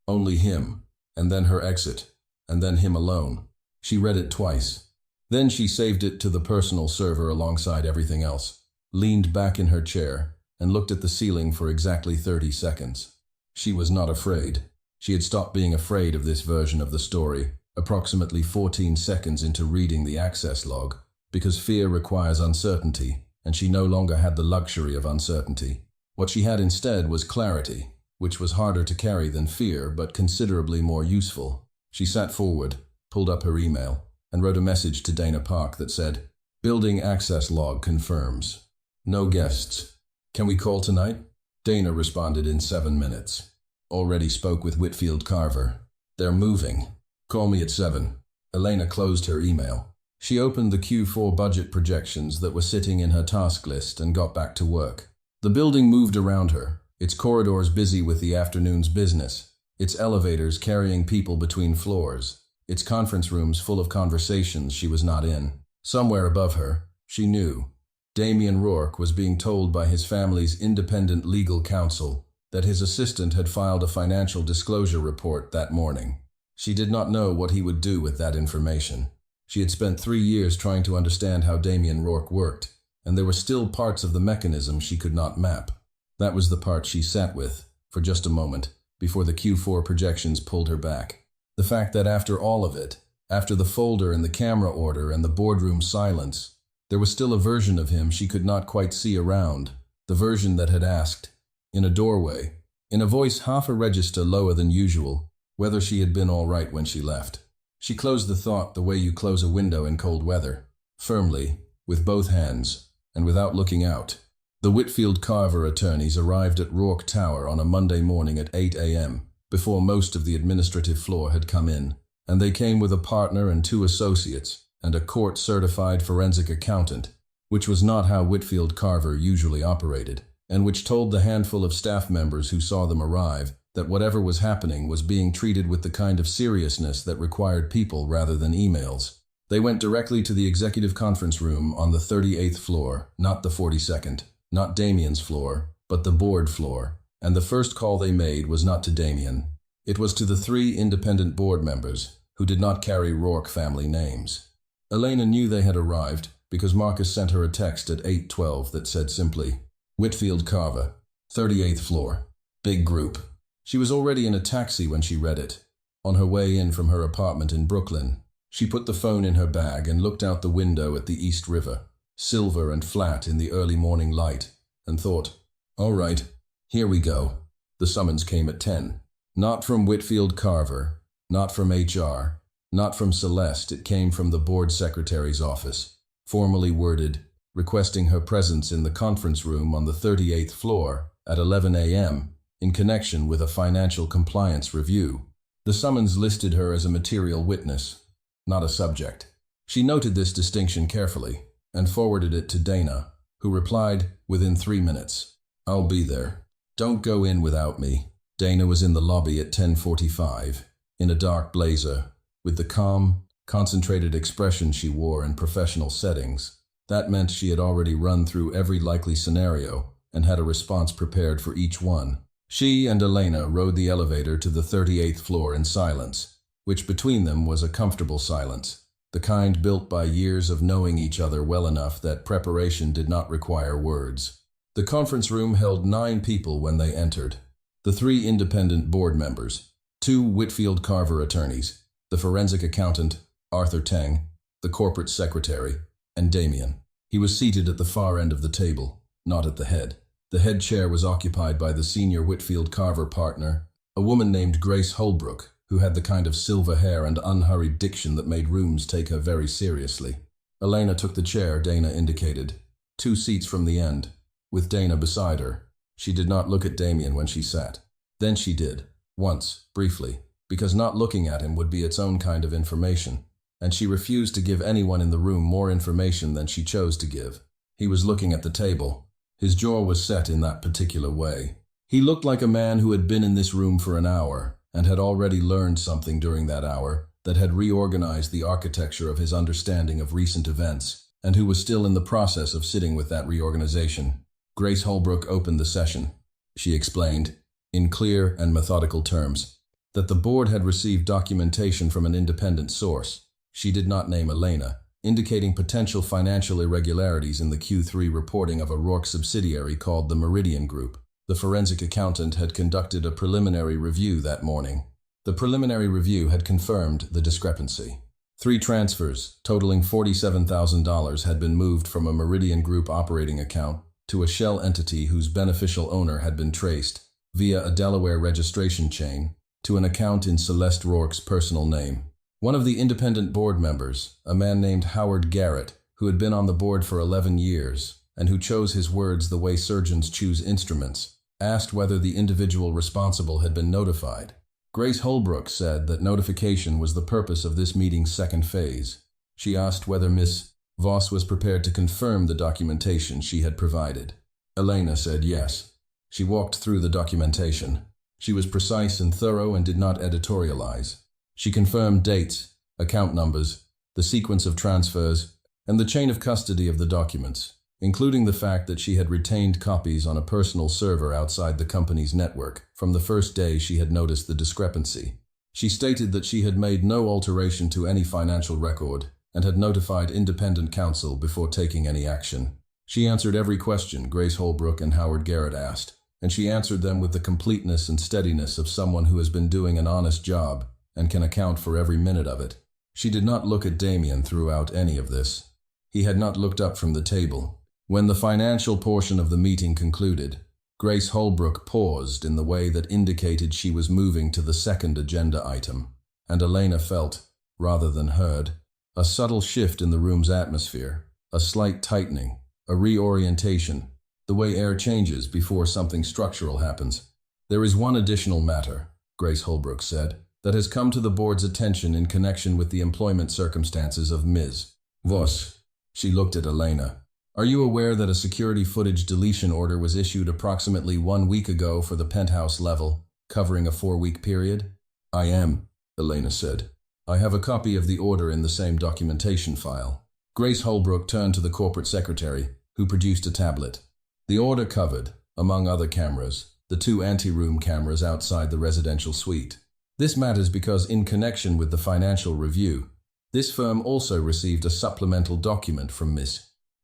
Only him, and then her exit, and then him alone. She read it twice. Then she saved it to the personal server alongside everything else, leaned back in her chair, and looked at the ceiling for exactly 30 seconds. She was not afraid. She had stopped being afraid of this version of the story, approximately 14 seconds into reading the access log, because fear requires uncertainty, and she no longer had the luxury of uncertainty. What she had instead was clarity, which was harder to carry than fear, but considerably more useful. She sat forward, pulled up her email, and wrote a message to Dana Park that said, "Building access log confirms. No guests. Can we call tonight?" Dana responded in 7 minutes. "Already spoke with Whitfield Carver. They're moving. Call me at 7. Elena closed her email. She opened the Q4 budget projections that were sitting in her task list and got back to work. The building moved around her, its corridors busy with the afternoon's business, its elevators carrying people between floors, its conference rooms full of conversations she was not in. Somewhere above her, she knew, Damien Rourke was being told by his family's independent legal counsel that his assistant had filed a financial disclosure report that morning. She did not know what he would do with that information. She had spent 3 years trying to understand how Damien Rourke worked, and there were still parts of the mechanism she could not map. That was the part she sat with, for just a moment, before the Q4 projections pulled her back. The fact that after all of it, after the folder and the camera order and the boardroom silence, there was still a version of him she could not quite see around, the version that had asked, in a doorway, in a voice half a register lower than usual, whether she had been all right when she left. She closed the thought the way you close a window in cold weather, firmly, with both hands, and without looking out. The Whitfield Carver attorneys arrived at Rourke Tower on a Monday morning at 8 a.m., before most of the administrative floor had come in, and they came with a partner and 2 associates, and a court-certified forensic accountant, which was not how Whitfield Carver usually operated, and which told the handful of staff members who saw them arrive that whatever was happening was being treated with the kind of seriousness that required people rather than emails. They went directly to the executive conference room on the 38th floor, not the 42nd, not Damien's floor, but the board floor, and the first call they made was not to Damien. It was to the 3 independent board members, who did not carry Rourke family names. Elena knew they had arrived because Marcus sent her a text at 8:12 that said simply, Whitfield Carver, 38th floor, big group. She was already in a taxi when she read it. On her way in from her apartment in Brooklyn, she put the phone in her bag and looked out the window at the East River, silver and flat in the early morning light, and thought, all right, here we go. The summons came at 10. Not from Whitfield Carver, not from HR, not from Celeste, it came from the board secretary's office, formally worded, requesting her presence in the conference room on the 38th floor at 11 a.m., in connection with a financial compliance review. The summons listed her as a material witness, not a subject. She noted this distinction carefully and forwarded it to Dana, who replied within 3 minutes. I'll be there. Don't go in without me. Dana was in the lobby at 10:45, in a dark blazer, with the calm, concentrated expression she wore in professional settings. That meant she had already run through every likely scenario and had a response prepared for each one. She and Elena rode the elevator to the 38th floor in silence, which between them was a comfortable silence, the kind built by years of knowing each other well enough that preparation did not require words. The conference room held 9 people when they entered. The 3 independent board members, 2 Whitfield Carver attorneys, the forensic accountant, Arthur Teng, the corporate secretary, and Damien. He was seated at the far end of the table, not at the head. The head chair was occupied by the senior Whitfield Carver partner, a woman named Grace Holbrook, who had the kind of silver hair and unhurried diction that made rooms take her very seriously. Elena took the chair Dana indicated, 2 seats from the end, with Dana beside her. She did not look at Damien when she sat. Then she did, once, briefly, because not looking at him would be its own kind of information, and she refused to give anyone in the room more information than she chose to give. He was looking at the table. His jaw was set in that particular way. He looked like a man who had been in this room for an hour and had already learned something during that hour that had reorganized the architecture of his understanding of recent events, and who was still in the process of sitting with that reorganization. Grace Holbrook opened the session. She explained, in clear and methodical terms, that the board had received documentation from an independent source. She did not name Elena, indicating potential financial irregularities in the Q3 reporting of a Rourke subsidiary called the Meridian Group. The forensic accountant had conducted a preliminary review that morning. The preliminary review had confirmed the discrepancy. 3 transfers, totaling $47,000, had been moved from a Meridian Group operating account to a shell entity whose beneficial owner had been traced, via a Delaware registration chain, to an account in Celeste Rourke's personal name. One of the independent board members, a man named Howard Garrett, who had been on the board for 11 years, and who chose his words the way surgeons choose instruments, asked whether the individual responsible had been notified. Grace Holbrook said that notification was the purpose of this meeting's second phase. She asked whether Miss Voss was prepared to confirm the documentation she had provided. Elena said yes. She walked through the documentation. She was precise and thorough and did not editorialize. She confirmed dates, account numbers, the sequence of transfers, and the chain of custody of the documents, including the fact that she had retained copies on a personal server outside the company's network from the first day she had noticed the discrepancy. She stated that she had made no alteration to any financial record, and had notified independent counsel before taking any action. She answered every question Grace Holbrook and Howard Garrett asked, and she answered them with the completeness and steadiness of someone who has been doing an honest job and can account for every minute of it. She did not look at Damien throughout any of this. He had not looked up from the table. When the financial portion of the meeting concluded, Grace Holbrook paused in the way that indicated she was moving to the second agenda item, and Elena felt, rather than heard, a subtle shift in the room's atmosphere, a slight tightening, a reorientation, the way air changes before something structural happens. "There is one additional matter," Grace Holbrook said, "that has come to the board's attention in connection with the employment circumstances of Ms. Voss." She looked at Elena. "Are you aware that a security footage deletion order was issued approximately 1 week ago for the penthouse level, covering a 4-week period?" "I am," Elena said. "I have a copy of the order in the same documentation file." Grace Holbrook turned to the corporate secretary, who produced a tablet. The order covered, among other cameras, the 2 ante-room cameras outside the residential suite. This matters because in connection with the financial review, this firm also received a supplemental document from Ms.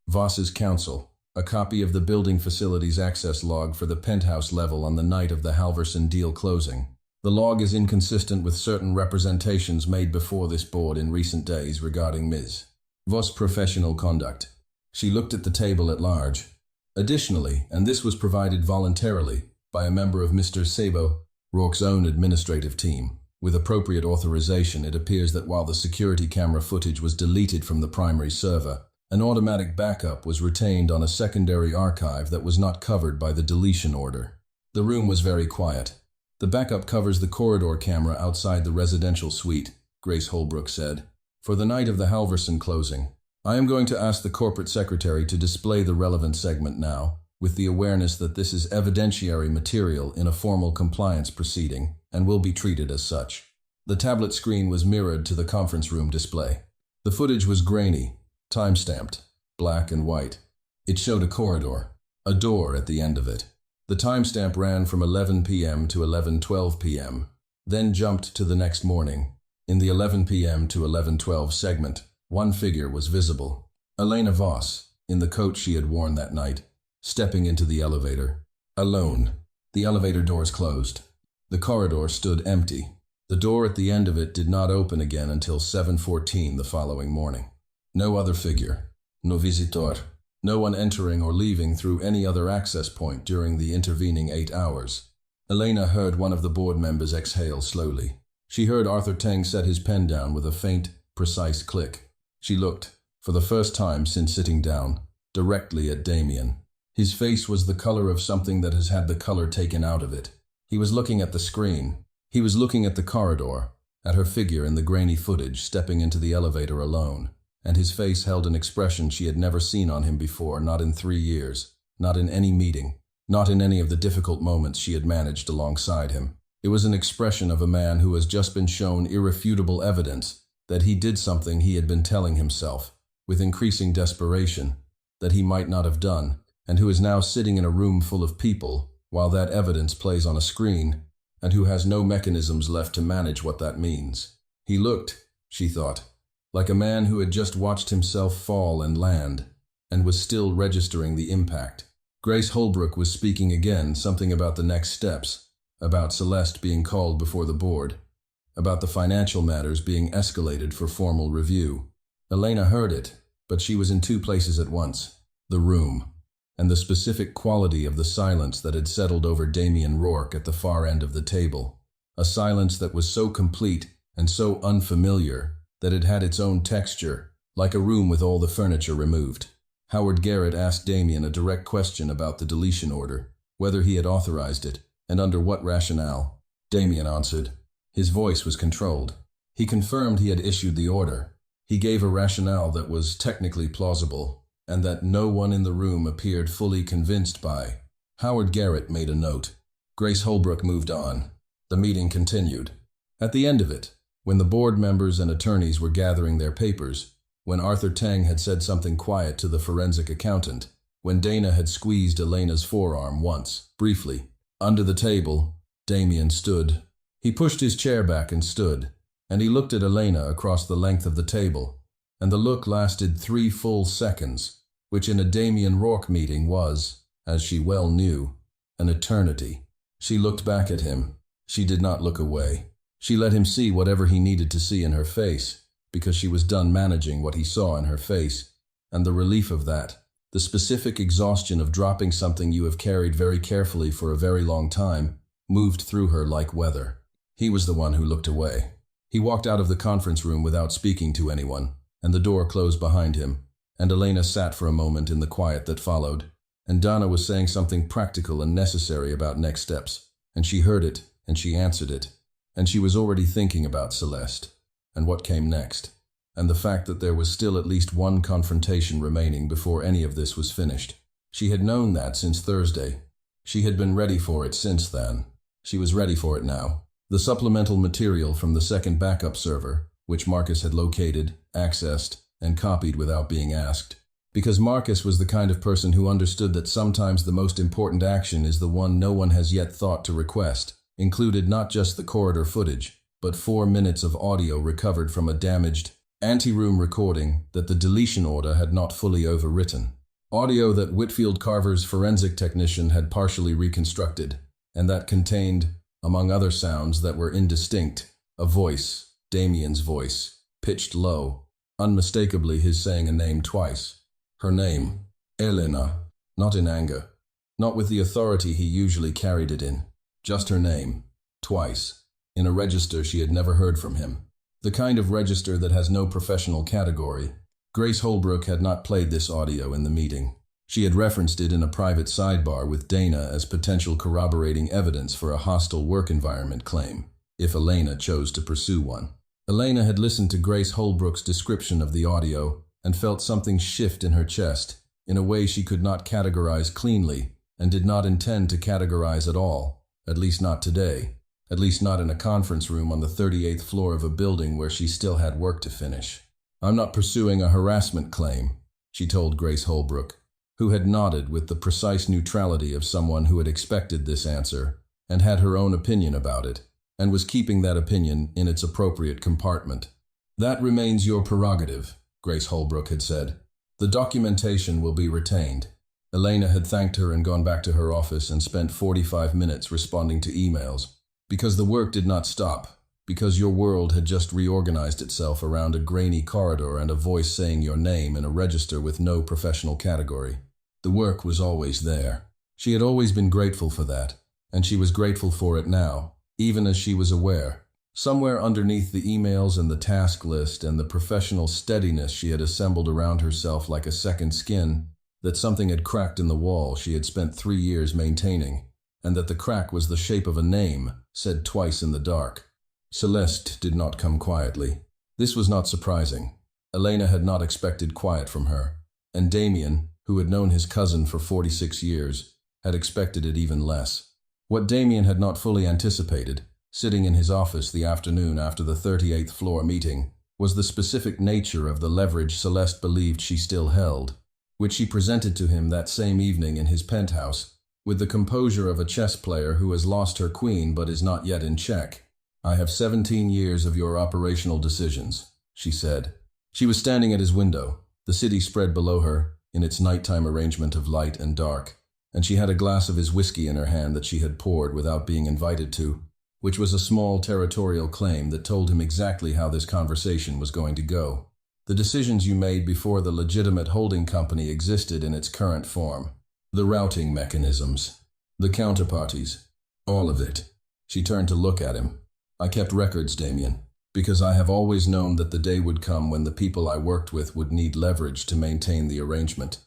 Voss's counsel, a copy of the building facilities access log for the penthouse level on the night of the Halverson deal closing. The log is inconsistent with certain representations made before this board in recent days regarding Ms. Voss' professional conduct. She looked at the table at large. Additionally, and this was provided voluntarily by a member of Mr. Sabo Rourke's own administrative team, with appropriate authorization, it appears that while the security camera footage was deleted from the primary server, an automatic backup was retained on a secondary archive that was not covered by the deletion order. The room was very quiet. "The backup covers the corridor camera outside the residential suite," Grace Holbrook said, "for the night of the Halverson closing. I am going to ask the corporate secretary to display the relevant segment now, with the awareness that this is evidentiary material in a formal compliance proceeding and will be treated as such." The tablet screen was mirrored to the conference room display. The footage was grainy, time-stamped, black and white. It showed a corridor, a door at the end of it. The timestamp ran from 11 p.m. to 11:12 p.m., then jumped to the next morning. In the 11 p.m. to 11:12 segment, one figure was visible. Elena Voss, in the coat she had worn that night, stepping into the elevator. Alone. The elevator doors closed. The corridor stood empty. The door at the end of it did not open again until 7:14 the following morning. No other figure. No visitor. No one entering or leaving through any other access point during the intervening 8 hours. Elena heard one of the board members exhale slowly. She heard Arthur Teng set his pen down with a faint, precise click. She looked, for the first time since sitting down, directly at Damien. His face was the color of something that has had the color taken out of it. He was looking at the screen. He was looking at the corridor, at her figure in the grainy footage stepping into the elevator alone, and his face held an expression she had never seen on him before, not in 3 years, not in any meeting, not in any of the difficult moments she had managed alongside him. It was an expression of a man who has just been shown irrefutable evidence that he did something he had been telling himself, with increasing desperation, that he might not have done, and who is now sitting in a room full of people while that evidence plays on a screen, and who has no mechanisms left to manage what that means. He looked, she thought, like a man who had just watched himself fall and land, and was still registering the impact. Grace Holbrook was speaking again, something about the next steps, about Celeste being called before the board, about the financial matters being escalated for formal review. Elena heard it, but she was in 2 places at once: the room, and the specific quality of the silence that had settled over Damien Rourke at the far end of the table. A silence that was so complete and so unfamiliar that it had its own texture, like a room with all the furniture removed. Howard Garrett asked Damien a direct question about the deletion order, whether he had authorized it, and under what rationale. Damien answered. His voice was controlled. He confirmed he had issued the order. He gave a rationale that was technically plausible, and that no one in the room appeared fully convinced by. Howard Garrett made a note. Grace Holbrook moved on. The meeting continued. At the end of it, when the board members and attorneys were gathering their papers, when Arthur Teng had said something quiet to the forensic accountant, when Dana had squeezed Elena's forearm once, briefly, under the table, Damien stood. He pushed his chair back and stood, and he looked at Elena across the length of the table, and the look lasted 3 full seconds, which in a Damien Rourke meeting was, as she well knew, an eternity. She looked back at him. She did not look away. She let him see whatever he needed to see in her face, because she was done managing what he saw in her face, and the relief of that, the specific exhaustion of dropping something you have carried very carefully for a very long time, moved through her like weather. He was the one who looked away. He walked out of the conference room without speaking to anyone, and the door closed behind him, and Elena sat for a moment in the quiet that followed, and Donna was saying something practical and necessary about next steps, and she heard it, and she answered it, and she was already thinking about Celeste, and what came next, and the fact that there was still at least one confrontation remaining before any of this was finished. She had known that since Thursday. She had been ready for it since then. She was ready for it now. The supplemental material from the second backup server, which Marcus had located, accessed, and copied without being asked. Because Marcus was the kind of person who understood that sometimes the most important action is the one no one has yet thought to request, included not just the corridor footage, but 4 minutes of audio recovered from a damaged anteroom recording that the deletion order had not fully overwritten. Audio that Whitfield Carver's forensic technician had partially reconstructed, and that contained, among other sounds that were indistinct, a voice, Damien's voice, pitched low, unmistakably his saying a name twice. Her name, Elena, not in anger, not with the authority he usually carried it in, just her name, twice, in a register she had never heard from him. The kind of register that has no professional category. Grace Holbrook had not played this audio in the meeting. She had referenced it in a private sidebar with Dana as potential corroborating evidence for a hostile work environment claim, if Elena chose to pursue one. Elena had listened to Grace Holbrook's description of the audio and felt something shift in her chest, in a way she could not categorize cleanly and did not intend to categorize at all, at least not today, at least not in a conference room on the 38th floor of a building where she still had work to finish. "I'm not pursuing a harassment claim," she told Grace Holbrook, who had nodded with the precise neutrality of someone who had expected this answer and had her own opinion about it, and was keeping that opinion in its appropriate compartment. "That remains your prerogative," Grace Holbrook had said. "The documentation will be retained." Elena had thanked her and gone back to her office and spent 45 minutes responding to emails. Because the work did not stop, because your world had just reorganized itself around a grainy corridor and a voice saying your name in a register with no professional category. The work was always there. She had always been grateful for that, and she was grateful for it now, even as she was aware, somewhere underneath the emails and the task list and the professional steadiness she had assembled around herself like a second skin, that something had cracked in the wall she had spent 3 years maintaining, and that the crack was the shape of a name, said twice in the dark. Celeste did not come quietly. This was not surprising. Elena had not expected quiet from her, and Damien, who had known his cousin for 46 years, had expected it even less. What Damien had not fully anticipated, sitting in his office the afternoon after the 38th floor meeting, was the specific nature of the leverage Celeste believed she still held, which she presented to him that same evening in his penthouse, with the composure of a chess player who has lost her queen but is not yet in check. "I have 17 years of your operational decisions," she said. She was standing at his window, the city spread below her, in its nighttime arrangement of light and dark, and she had a glass of his whiskey in her hand that she had poured without being invited to, which was a small territorial claim that told him exactly how this conversation was going to go. The decisions you made before the legitimate holding company existed in its current form. The routing mechanisms, the counterparties, all of it. She turned to look at him. "I kept records, Damien, because I have always known that the day would come when the people I worked with would need leverage to maintain the arrangement,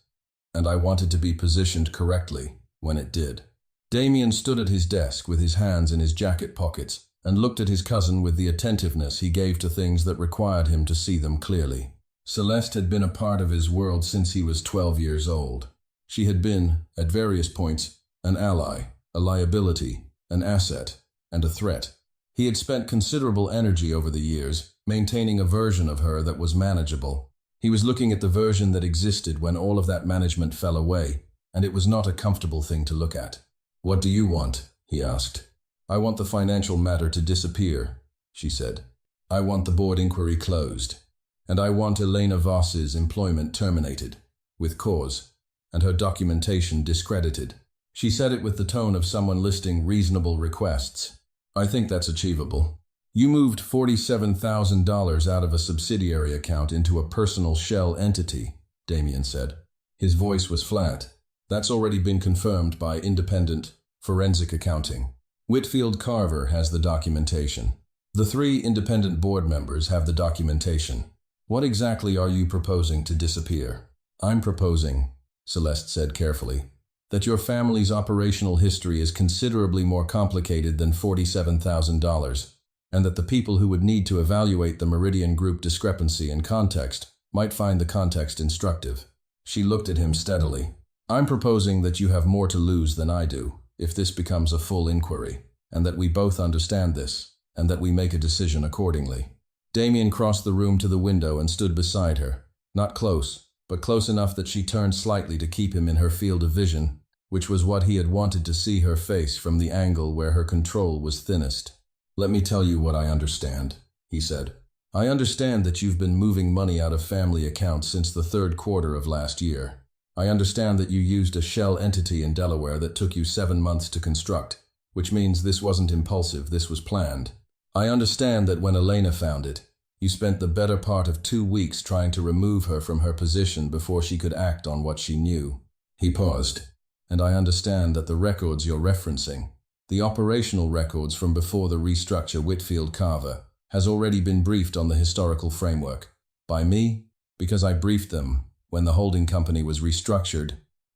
and I wanted to be positioned correctly when it did." Damien stood at his desk with his hands in his jacket pockets and looked at his cousin with the attentiveness he gave to things that required him to see them clearly. Celeste had been a part of his world since he was 12 years old. She had been, at various points, an ally, a liability, an asset, and a threat. He had spent considerable energy over the years, maintaining a version of her that was manageable. He was looking at the version that existed when all of that management fell away, and it was not a comfortable thing to look at. "What do you want?" he asked. "I want the financial matter to disappear," she said. "I want the board inquiry closed." And I want Elena Voss's employment terminated, with cause, and her documentation discredited. She said it with the tone of someone listing reasonable requests. I think that's achievable. You moved $47,000 out of a subsidiary account into a personal shell entity, Damien said. His voice was flat. That's already been confirmed by independent forensic accounting. Whitfield Carver has the documentation. The 3 independent board members have the documentation. What exactly are you proposing to disappear? I'm proposing, Celeste said carefully, that your family's operational history is considerably more complicated than $47,000, and that the people who would need to evaluate the Meridian Group discrepancy in context might find the context instructive. She looked at him steadily. I'm proposing that you have more to lose than I do, if this becomes a full inquiry, and that we both understand this, and that we make a decision accordingly. Damien crossed the room to the window and stood beside her, not close, but close enough that she turned slightly to keep him in her field of vision, which was what he had wanted to see her face from the angle where her control was thinnest. Let me tell you what I understand, he said. I understand that you've been moving money out of family accounts since the 3rd quarter of last year. I understand that you used a shell entity in Delaware that took you 7 months to construct, which means this wasn't impulsive, this was planned. I understand that when Elena found it, you spent the better part of 2 weeks trying to remove her from her position before she could act on what she knew. He paused. And I understand that the records you're referencing, the operational records from before the restructure Whitfield Carver, has already been briefed on the historical framework. By me, because I briefed them when the holding company was restructured,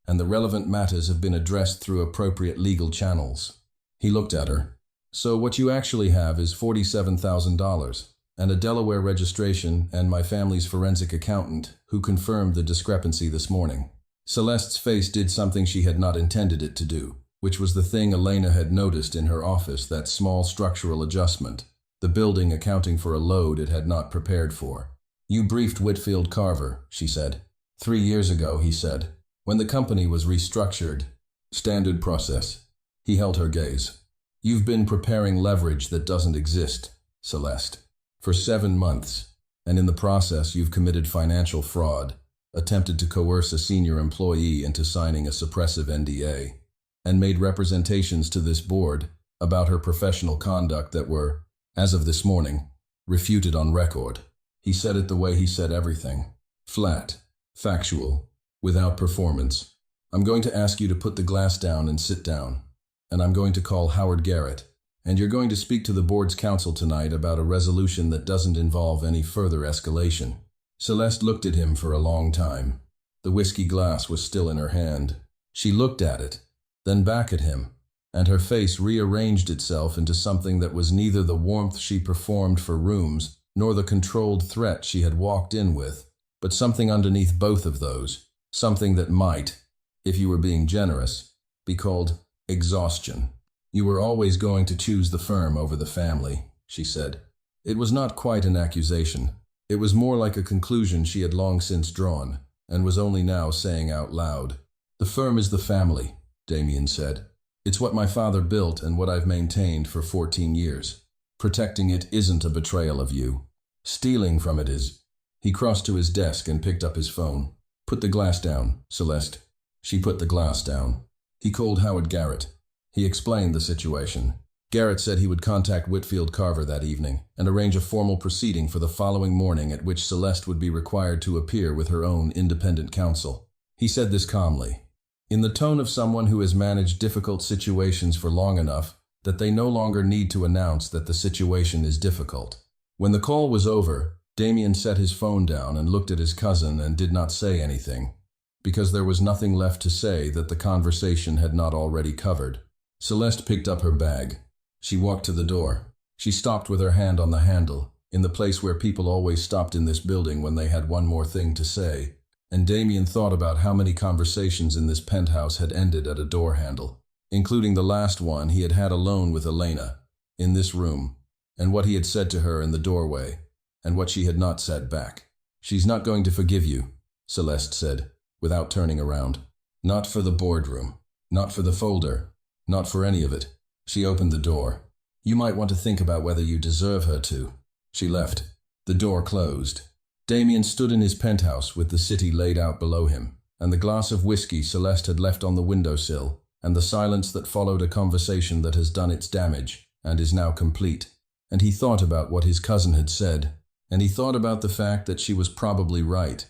and the relevant matters have been addressed through appropriate legal channels. He looked at her. So what you actually have is $47,000, and a Delaware registration and my family's forensic accountant who confirmed the discrepancy this morning. Celeste's face did something she had not intended it to do, which was the thing Elena had noticed in her office, that small structural adjustment, the building accounting for a load it had not prepared for. You briefed Whitfield Carver, she said. 3 years ago, he said, when the company was restructured. Standard process. He held her gaze. You've been preparing leverage that doesn't exist, Celeste, for 7 months, and in the process you've committed financial fraud, attempted to coerce a senior employee into signing a suppressive NDA, and made representations to this board about her professional conduct that were, as of this morning, refuted on record. He said it the way he said everything. Flat, factual, without performance. I'm going to ask you to put the glass down and sit down, and I'm going to call Howard Garrett, and you're going to speak to the board's counsel tonight about a resolution that doesn't involve any further escalation. Celeste looked at him for a long time. The whiskey glass was still in her hand. She looked at it, then back at him, and her face rearranged itself into something that was neither the warmth she performed for rooms nor the controlled threat she had walked in with, but something underneath both of those, something that might, if you were being generous, be called exhaustion. You were always going to choose the firm over the family, she said. It was not quite an accusation. It was more like a conclusion she had long since drawn, and was only now saying out loud. The firm is the family, Damien said. It's what my father built and what I've maintained for 14 years. Protecting it isn't a betrayal of you. Stealing from it is. He crossed to his desk and picked up his phone. Put the glass down, Celeste. She put the glass down. He called Howard Garrett. He explained the situation. Garrett said he would contact Whitfield Carver that evening and arrange a formal proceeding for the following morning at which Celeste would be required to appear with her own independent counsel. He said this calmly, in the tone of someone who has managed difficult situations for long enough that they no longer need to announce that the situation is difficult. When the call was over, Damien set his phone down and looked at his cousin and did not say anything, because there was nothing left to say that the conversation had not already covered. Celeste picked up her bag. She walked to the door. She stopped with her hand on the handle, in the place where people always stopped in this building when they had one more thing to say, and Damien thought about how many conversations in this penthouse had ended at a door handle, including the last one he had had alone with Elena, in this room, and what he had said to her in the doorway, and what she had not said back. She's not going to forgive you, Celeste said, without turning around. Not for the boardroom, not for the folder, not for any of it. She opened the door. You might want to think about whether you deserve her to. She left. The door closed. Damien stood in his penthouse with the city laid out below him, and the glass of whiskey Celeste had left on the windowsill, and the silence that followed a conversation that has done its damage and is now complete. And he thought about what his cousin had said, and he thought about the fact that she was probably right,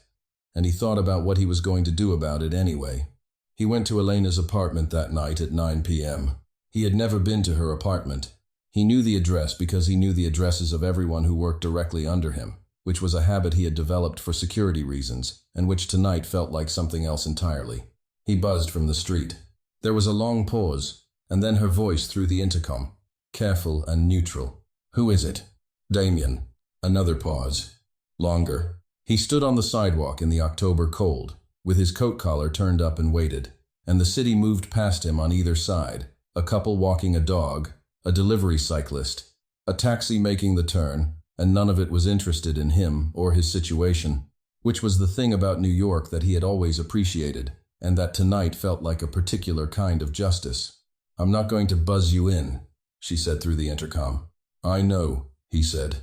and he thought about what he was going to do about it anyway. He went to Elena's apartment that night at 9 p.m. He had never been to her apartment. He knew the address because he knew the addresses of everyone who worked directly under him, which was a habit he had developed for security reasons, and which tonight felt like something else entirely. He buzzed from the street. There was a long pause, and then her voice through the intercom, careful and neutral. "Who is it?" "Damien." Another pause. Longer. He stood on the sidewalk in the October cold, with his coat collar turned up, and waited, and the city moved past him on either side, a couple walking a dog, a delivery cyclist, a taxi making the turn, and none of it was interested in him or his situation, which was the thing about New York that he had always appreciated, and that tonight felt like a particular kind of justice. "I'm not going to buzz you in," she said through the intercom. "I know," he said.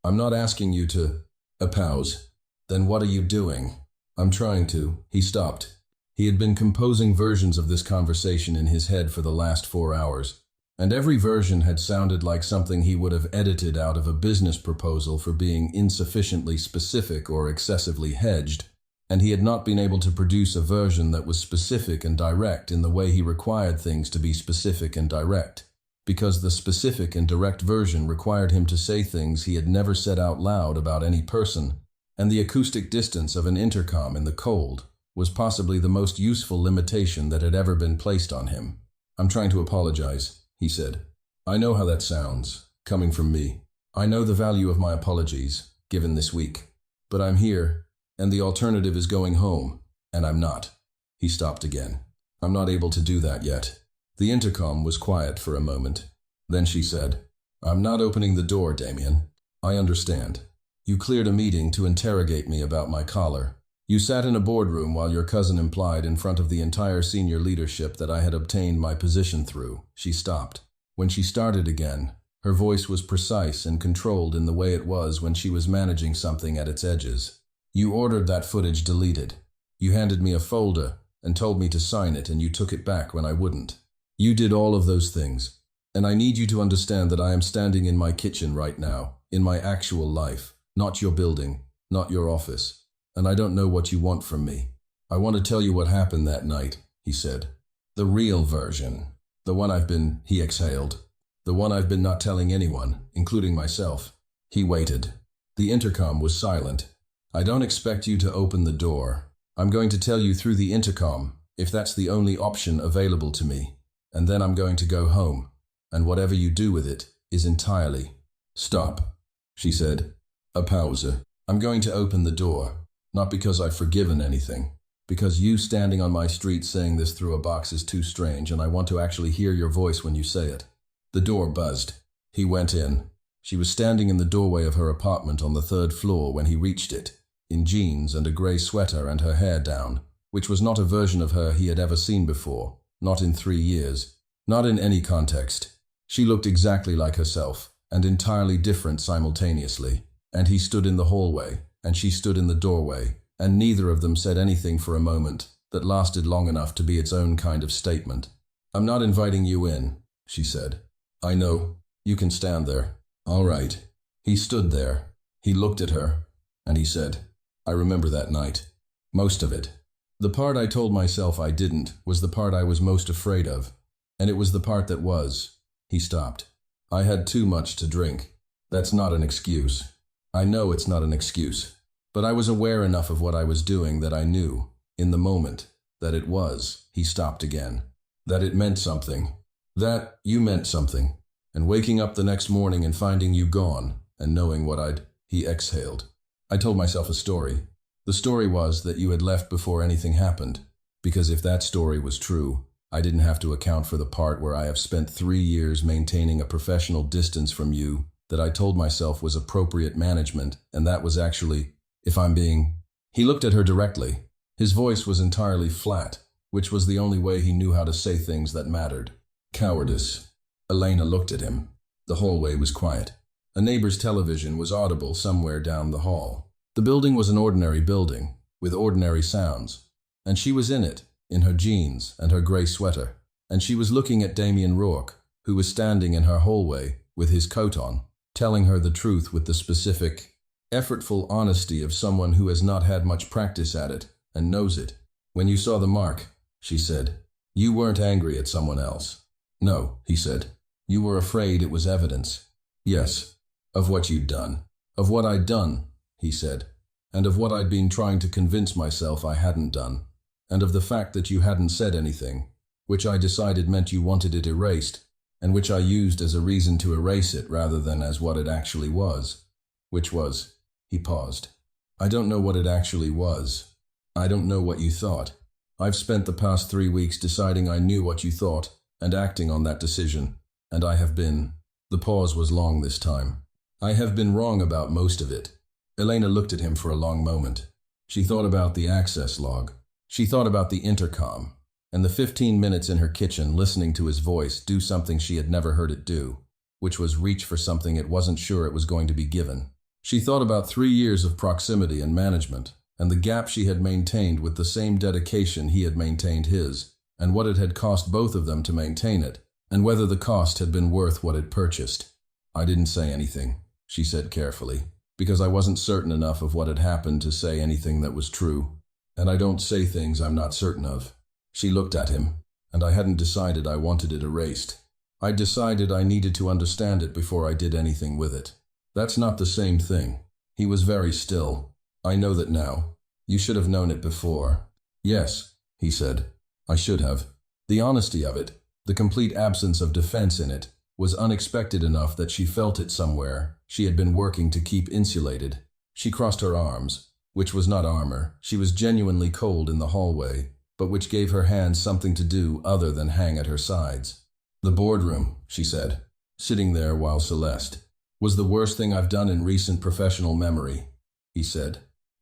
"I'm not asking you to..." A pause. "Then what are you doing?" "I'm trying to..." He stopped. He had been composing versions of this conversation in his head for the last 4 hours, and every version had sounded like something he would have edited out of a business proposal for being insufficiently specific or excessively hedged, and he had not been able to produce a version that was specific and direct in the way he required things to be specific and direct, because the specific and direct version required him to say things he had never said out loud about any person, and the acoustic distance of an intercom in the cold was possibly the most useful limitation that had ever been placed on him. "I'm trying to apologize," he said. "I know how that sounds, coming from me. I know the value of my apologies, given this week. But I'm here, and the alternative is going home, and I'm not." He stopped again. "I'm not able to do that yet." The intercom was quiet for a moment. Then she said, "I'm not opening the door, Damien. I understand. You cleared a meeting to interrogate me about my collar. You sat in a boardroom while your cousin implied in front of the entire senior leadership that I had obtained my position through." She stopped. When she started again, her voice was precise and controlled in the way it was when she was managing something at its edges. "You ordered that footage deleted. You handed me a folder and told me to sign it, and you took it back when I wouldn't. You did all of those things. And I need you to understand that I am standing in my kitchen right now, in my actual life, not your building, not your office. And I don't know what you want from me. I want to tell you what happened that night," he said. "The real version. The one I've been..." He exhaled. "The one I've been not telling anyone, including myself." He waited. The intercom was silent. "I don't expect you to open the door. I'm going to tell you through the intercom, if that's the only option available to me. And then I'm going to go home. And whatever you do with it is entirely..." "Stop," she said. A pause. "I'm going to open the door. Not because I've forgiven anything. Because you standing on my street saying this through a box is too strange, and I want to actually hear your voice when you say it." The door buzzed. He went in. She was standing in the doorway of her apartment on the 3rd floor when he reached it, in jeans and a grey sweater and her hair down, which was not a version of her he had ever seen before, not in 3 years, not in any context. She looked exactly like herself, and entirely different simultaneously, and he stood in the hallway, and she stood in the doorway, and neither of them said anything for a moment that lasted long enough to be its own kind of statement. "I'm not inviting you in," she said. "I know. You can stand there." "All right." He stood there. He looked at her, and he said, "I remember that night. Most of it. The part I told myself I didn't was the part I was most afraid of, and it was the part that was." He stopped. "I had too much to drink. That's not an excuse. I know it's not an excuse. But I was aware enough of what I was doing that I knew, in the moment, that it was." He stopped again. "That it meant something. That you meant something. And waking up the next morning and finding you gone, and knowing what I'd..." He exhaled. "I told myself a story. The story was that you had left before anything happened. Because if that story was true, I didn't have to account for the part where I have spent 3 years maintaining a professional distance from you that I told myself was appropriate management, and that was actually, if I'm being..." He looked at her directly. His voice was entirely flat, which was the only way he knew how to say things that mattered. "Cowardice." Elena looked at him. The hallway was quiet. A neighbor's television was audible somewhere down the hall. The building was an ordinary building, with ordinary sounds, and she was in it, in her jeans and her grey sweater, and she was looking at Damien Rourke, who was standing in her hallway with his coat on, telling her the truth with the specific, effortful honesty of someone who has not had much practice at it and knows it. "When you saw the mark," she said, "you weren't angry at someone else." "No," he said. "You were afraid it was evidence." "Yes, of what you'd done." "Of what I'd done," he said, "and of what I'd been trying to convince myself I hadn't done, and of the fact that you hadn't said anything, which I decided meant you wanted it erased, and which I used as a reason to erase it rather than as what it actually was. Which was," he paused, "I don't know what it actually was. I don't know what you thought. I've spent the past 3 weeks deciding I knew what you thought and acting on that decision, and I have been—" The pause was long this time. "I have been wrong about most of it." Elena looked at him for a long moment. She thought about the access log. She thought about the intercom, and the 15 minutes in her kitchen listening to his voice do something she had never heard it do, which was reach for something it wasn't sure it was going to be given. She thought about 3 years of proximity and management, and the gap she had maintained with the same dedication he had maintained his, and what it had cost both of them to maintain it, and whether the cost had been worth what it purchased. "I didn't say anything," she said carefully, "because I wasn't certain enough of what had happened to say anything that was true. And I don't say things I'm not certain of." She looked at him, and I hadn't decided I wanted it erased. I decided I needed to understand it before I did anything with it. "That's not the same thing." He was very still. "I know that now. You should have known it before." "Yes," he said, "I should have." The honesty of it, the complete absence of defense in it, was unexpected enough that she felt it somewhere she had been working to keep insulated. She crossed her arms, which was not armor. She was genuinely cold in the hallway, but which gave her hands something to do other than hang at her sides. "The boardroom," she said, sitting there while Celeste, "was the worst thing I've done in recent professional memory," he said.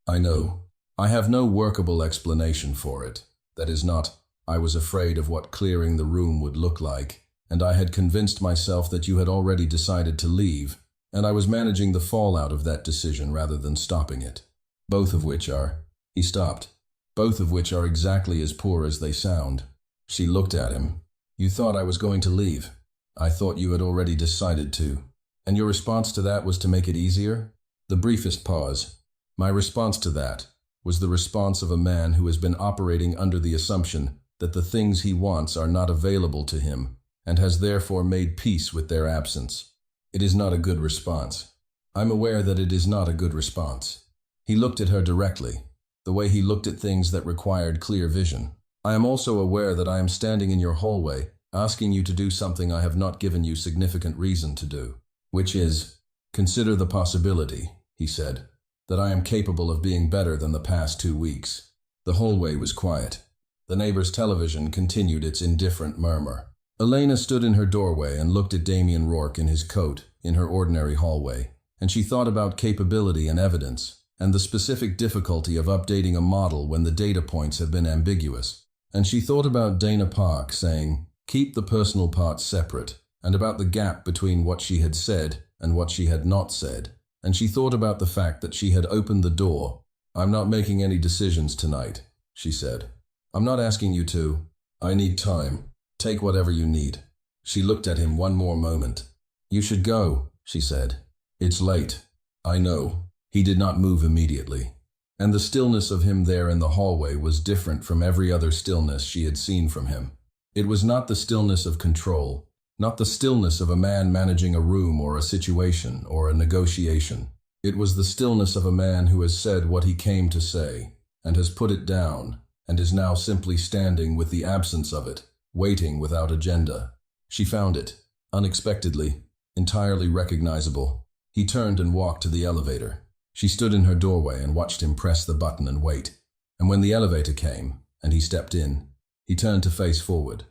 "I know. I have no workable explanation for it. That is not, I was afraid of what clearing the room would look like, and I had convinced myself that you had already decided to leave, and I was managing the fallout of that decision rather than stopping it. Both of which are—" He stopped. "Both of which are exactly as poor as they sound." She looked at him. "You thought I was going to leave. I thought you had already decided to. And your response to that was to make it easier?" The briefest pause. "My response to that was the response of a man who has been operating under the assumption that the things he wants are not available to him, and has therefore made peace with their absence. It is not a good response. I'm aware that it is not a good response." He looked at her directly, the way he looked at things that required clear vision. "I am also aware that I am standing in your hallway, asking you to do something I have not given you significant reason to do, which is, consider the possibility," he said, "that I am capable of being better than the past 2 weeks." The hallway was quiet. The neighbor's television continued its indifferent murmur. Elena stood in her doorway and looked at Damien Rourke in his coat in her ordinary hallway, and she thought about capability and evidence, and the specific difficulty of updating a model when the data points have been ambiguous. And she thought about Dana Park saying, "Keep the personal parts separate," and about the gap between what she had said and what she had not said. And she thought about the fact that she had opened the door. "I'm not making any decisions tonight," she said. "I'm not asking you to. I need time. Take whatever you need." She looked at him one more moment. "You should go," she said. "It's late. I know." He did not move immediately. And the stillness of him there in the hallway was different from every other stillness she had seen from him. It was not the stillness of control, not the stillness of a man managing a room or a situation or a negotiation. It was the stillness of a man who has said what he came to say, and has put it down, and is now simply standing with the absence of it, waiting without agenda. She found it, unexpectedly, entirely recognizable. He turned and walked to the elevator. She stood in her doorway and watched him press the button and wait. And when the elevator came, and he stepped in, he turned to face forward.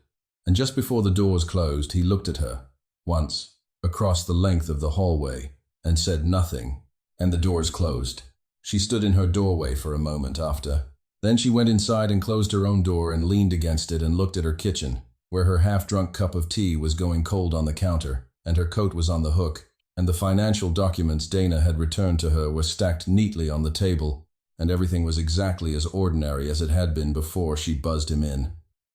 And just before the doors closed, he looked at her, once, across the length of the hallway, and said nothing, and the doors closed. She stood in her doorway for a moment after. Then she went inside and closed her own door and leaned against it and looked at her kitchen, where her half-drunk cup of tea was going cold on the counter, and her coat was on the hook, and the financial documents Dana had returned to her were stacked neatly on the table, and everything was exactly as ordinary as it had been before she buzzed him in.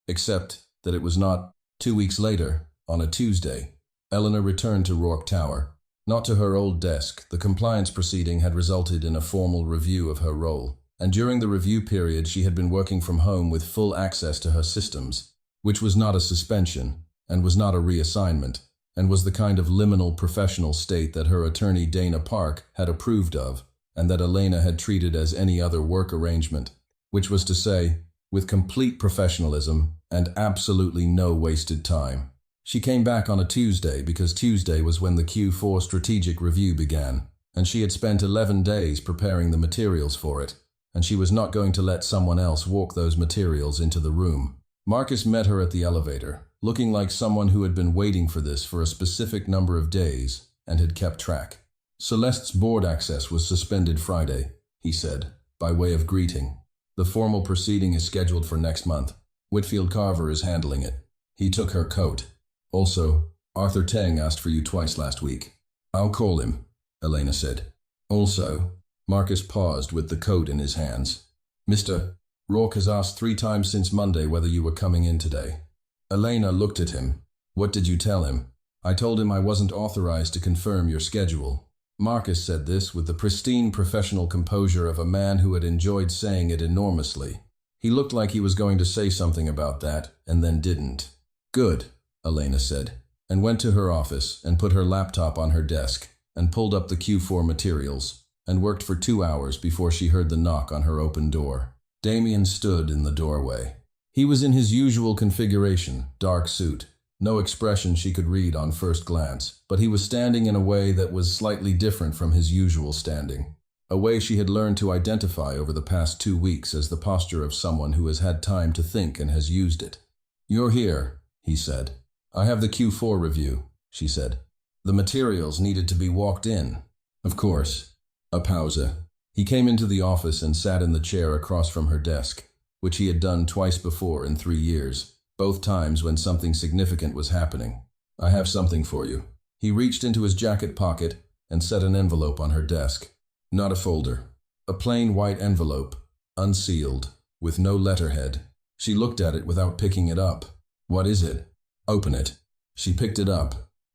Except that it was not. 2 weeks later, on a Tuesday, Elena returned to Rourke Tower. Not to her old desk. The compliance proceeding had resulted in a formal review of her role, and during the review period she had been working from home with full access to her systems, which was not a suspension, and was not a reassignment, and was the kind of liminal professional state that her attorney Dana Park had approved of, and that Elena had treated as any other work arrangement, which was to say, with complete professionalism and absolutely no wasted time. She came back on a Tuesday because Tuesday was when the Q4 strategic review began, and she had spent 11 days preparing the materials for it, and she was not going to let someone else walk those materials into the room. Marcus met her at the elevator, looking like someone who had been waiting for this for a specific number of days and had kept track. Celeste's board access was suspended Friday, he said, by way of greeting. The formal proceeding is scheduled for next month. Whitfield Carver is handling it. He took her coat. Also, Arthur Tang asked for you twice last week. I'll call him, Elena said. Also, Marcus paused with the coat in his hands. Mr. Rourke has asked 3 times since Monday whether you were coming in today. Elena looked at him. What did you tell him? I told him I wasn't authorized to confirm your schedule. Marcus said this with the pristine professional composure of a man who had enjoyed saying it enormously. He looked like he was going to say something about that, and then didn't. Good, Elena said, and went to her office and put her laptop on her desk and pulled up the Q4 materials and worked for 2 hours before she heard the knock on her open door. Damien stood in the doorway. He was in his usual configuration, dark suit. No expression she could read on first glance, but he was standing in a way that was slightly different from his usual standing. A way she had learned to identify over the past 2 weeks as the posture of someone who has had time to think and has used it. You're here, he said. I have the Q4 review, she said. The materials needed to be walked in. Of course. A pause. He came into the office and sat in the chair across from her desk, which he had done twice before in 3 years, both times when something significant was happening. I have something for you. He reached into his jacket pocket and set an envelope on her desk. Not a folder. A plain white envelope, unsealed, with no letterhead. She looked at it without picking it up. What is it? Open it. She picked it up.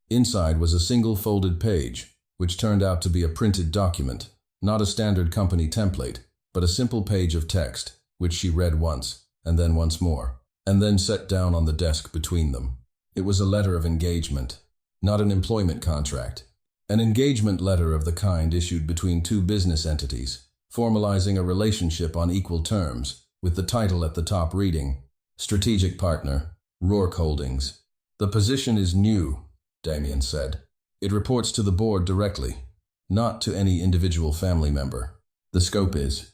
Inside was a single folded page, which turned out to be a printed document, not a standard company template, but a simple page of text, which she read once, and then once more, and then set down on the desk between them. It was a letter of engagement, not an employment contract. An engagement letter of the kind issued between 2 business entities, formalizing a relationship on equal terms, with the title at the top reading, Strategic Partner, Rourke Holdings. The position is new, Damien said. It reports to the board directly, not to any individual family member. The scope is.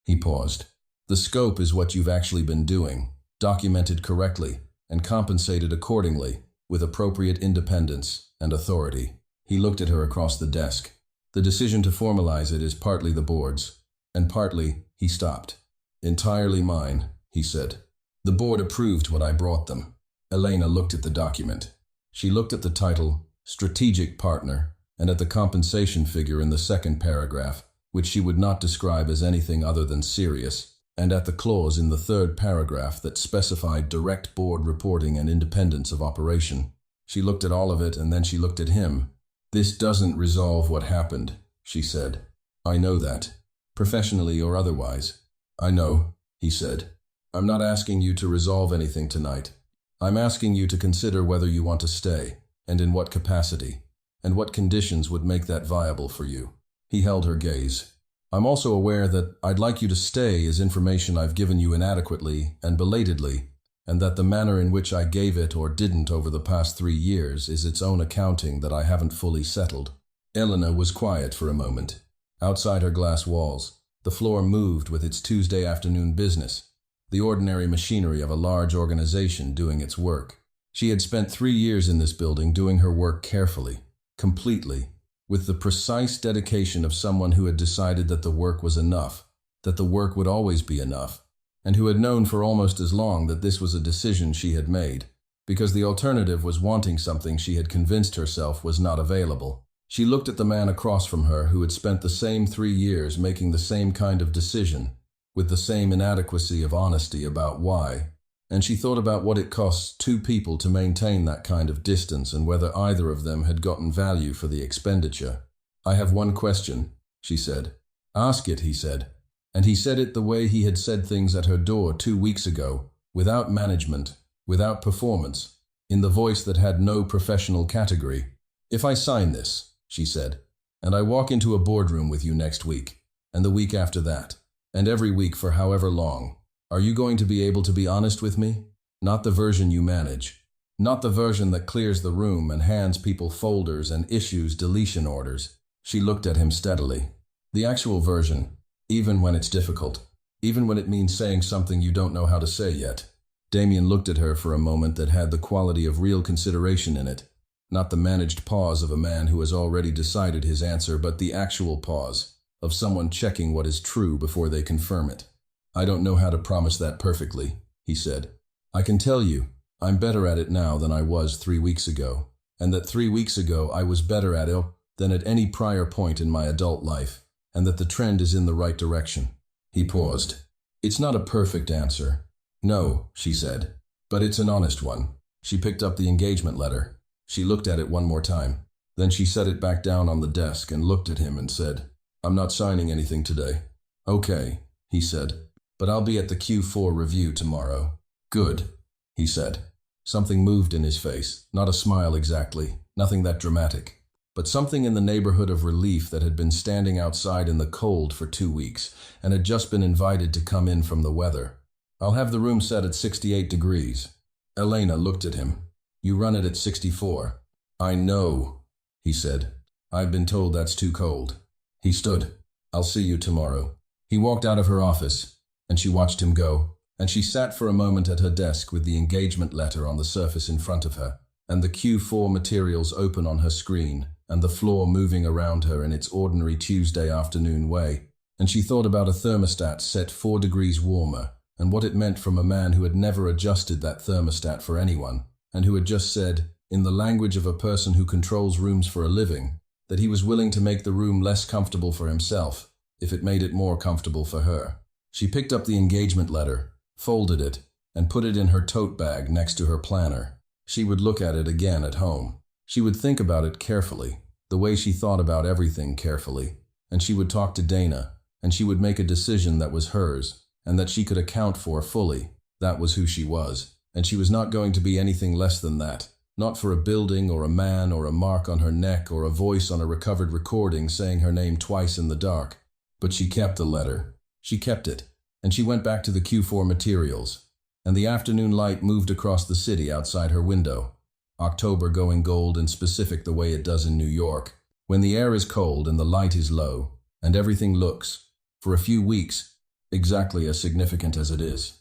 He paused. The scope is what you've actually been doing, documented correctly, and compensated accordingly, with appropriate independence and authority. He looked at her across the desk. The decision to formalize it is partly the board's, and partly, he stopped. Entirely mine, he said. The board approved what I brought them. Elena looked at the document. She looked at the title, Strategic Partner, and at the compensation figure in the second paragraph, which she would not describe as anything other than serious, and at the clause in the third paragraph that specified direct board reporting and independence of operation. She looked at all of it, and then she looked at him. This doesn't resolve what happened, she said. I know that, professionally or otherwise. I know, he said. I'm not asking you to resolve anything tonight. I'm asking you to consider whether you want to stay, and in what capacity, and what conditions would make that viable for you. He held her gaze. I'm also aware that I'd like you to stay is information I've given you inadequately and belatedly, and that the manner in which I gave it or didn't over the past 3 years is its own accounting that I haven't fully settled. Elena was quiet for a moment. Outside her glass walls, the floor moved with its Tuesday afternoon business, the ordinary machinery of a large organization doing its work. She had spent 3 years in this building doing her work carefully, completely, with the precise dedication of someone who had decided that the work was enough, that the work would always be enough, and who had known for almost as long that this was a decision she had made, because the alternative was wanting something she had convinced herself was not available. She looked at the man across from her who had spent the same 3 years making the same kind of decision, with the same inadequacy of honesty about why, and she thought about what it costs two people to maintain that kind of distance and whether either of them had gotten value for the expenditure. "I have one question," she said. "Ask it," he said. And he said it the way he had said things at her door 2 weeks ago, without management, without performance, in the voice that had no professional category. "If I sign this," she said, "and I walk into a boardroom with you next week, and the week after that, and every week for however long, are you going to be able to be honest with me? Not the version you manage. Not the version that clears the room and hands people folders and issues deletion orders." She looked at him steadily. "The actual version, even when it's difficult, even when it means saying something you don't know how to say yet." Damien looked at her for a moment that had the quality of real consideration in it. Not the managed pause of a man who has already decided his answer, but the actual pause of someone checking what is true before they confirm it. "I don't know how to promise that perfectly," he said. "I can tell you, I'm better at it now than I was 3 weeks ago, and that 3 weeks ago I was better at it than at any prior point in my adult life, and that the trend is in the right direction." He paused. "It's not a perfect answer." "No," she said, "but it's an honest one." She picked up the engagement letter. She looked at it one more time. Then she set it back down on the desk and looked at him and said, "I'm not signing anything today." "Okay," he said, "but I'll be at the Q4 review tomorrow." "Good," he said. Something moved in his face, not a smile exactly, nothing that dramatic, but something in the neighborhood of relief that had been standing outside in the cold for 2 weeks and had just been invited to come in from the weather. "I'll have the room set at 68 degrees. Elena looked at him. "You run it at 64. "I know," he said. "I've been told that's too cold." He stood. "I'll see you tomorrow." He walked out of her office, and she watched him go, and she sat for a moment at her desk with the engagement letter on the surface in front of her, and the Q4 materials open on her screen, and the floor moving around her in its ordinary Tuesday afternoon way, and she thought about a thermostat set 4 degrees warmer, and what it meant from a man who had never adjusted that thermostat for anyone, and who had just said, in the language of a person who controls rooms for a living, that he was willing to make the room less comfortable for himself, if it made it more comfortable for her. She picked up the engagement letter, folded it, and put it in her tote bag next to her planner. She would look at it again at home. She would think about it carefully, the way she thought about everything carefully, and she would talk to Dana, and she would make a decision that was hers, and that she could account for fully. That was who she was, and she was not going to be anything less than that. Not for a building or a man or a mark on her neck or a voice on a recovered recording saying her name twice in the dark. But she kept the letter. She kept it, and she went back to the Q4 materials, and the afternoon light moved across the city outside her window. October going gold and specific the way it does in New York, when the air is cold and the light is low, and everything looks, for a few weeks, exactly as significant as it is.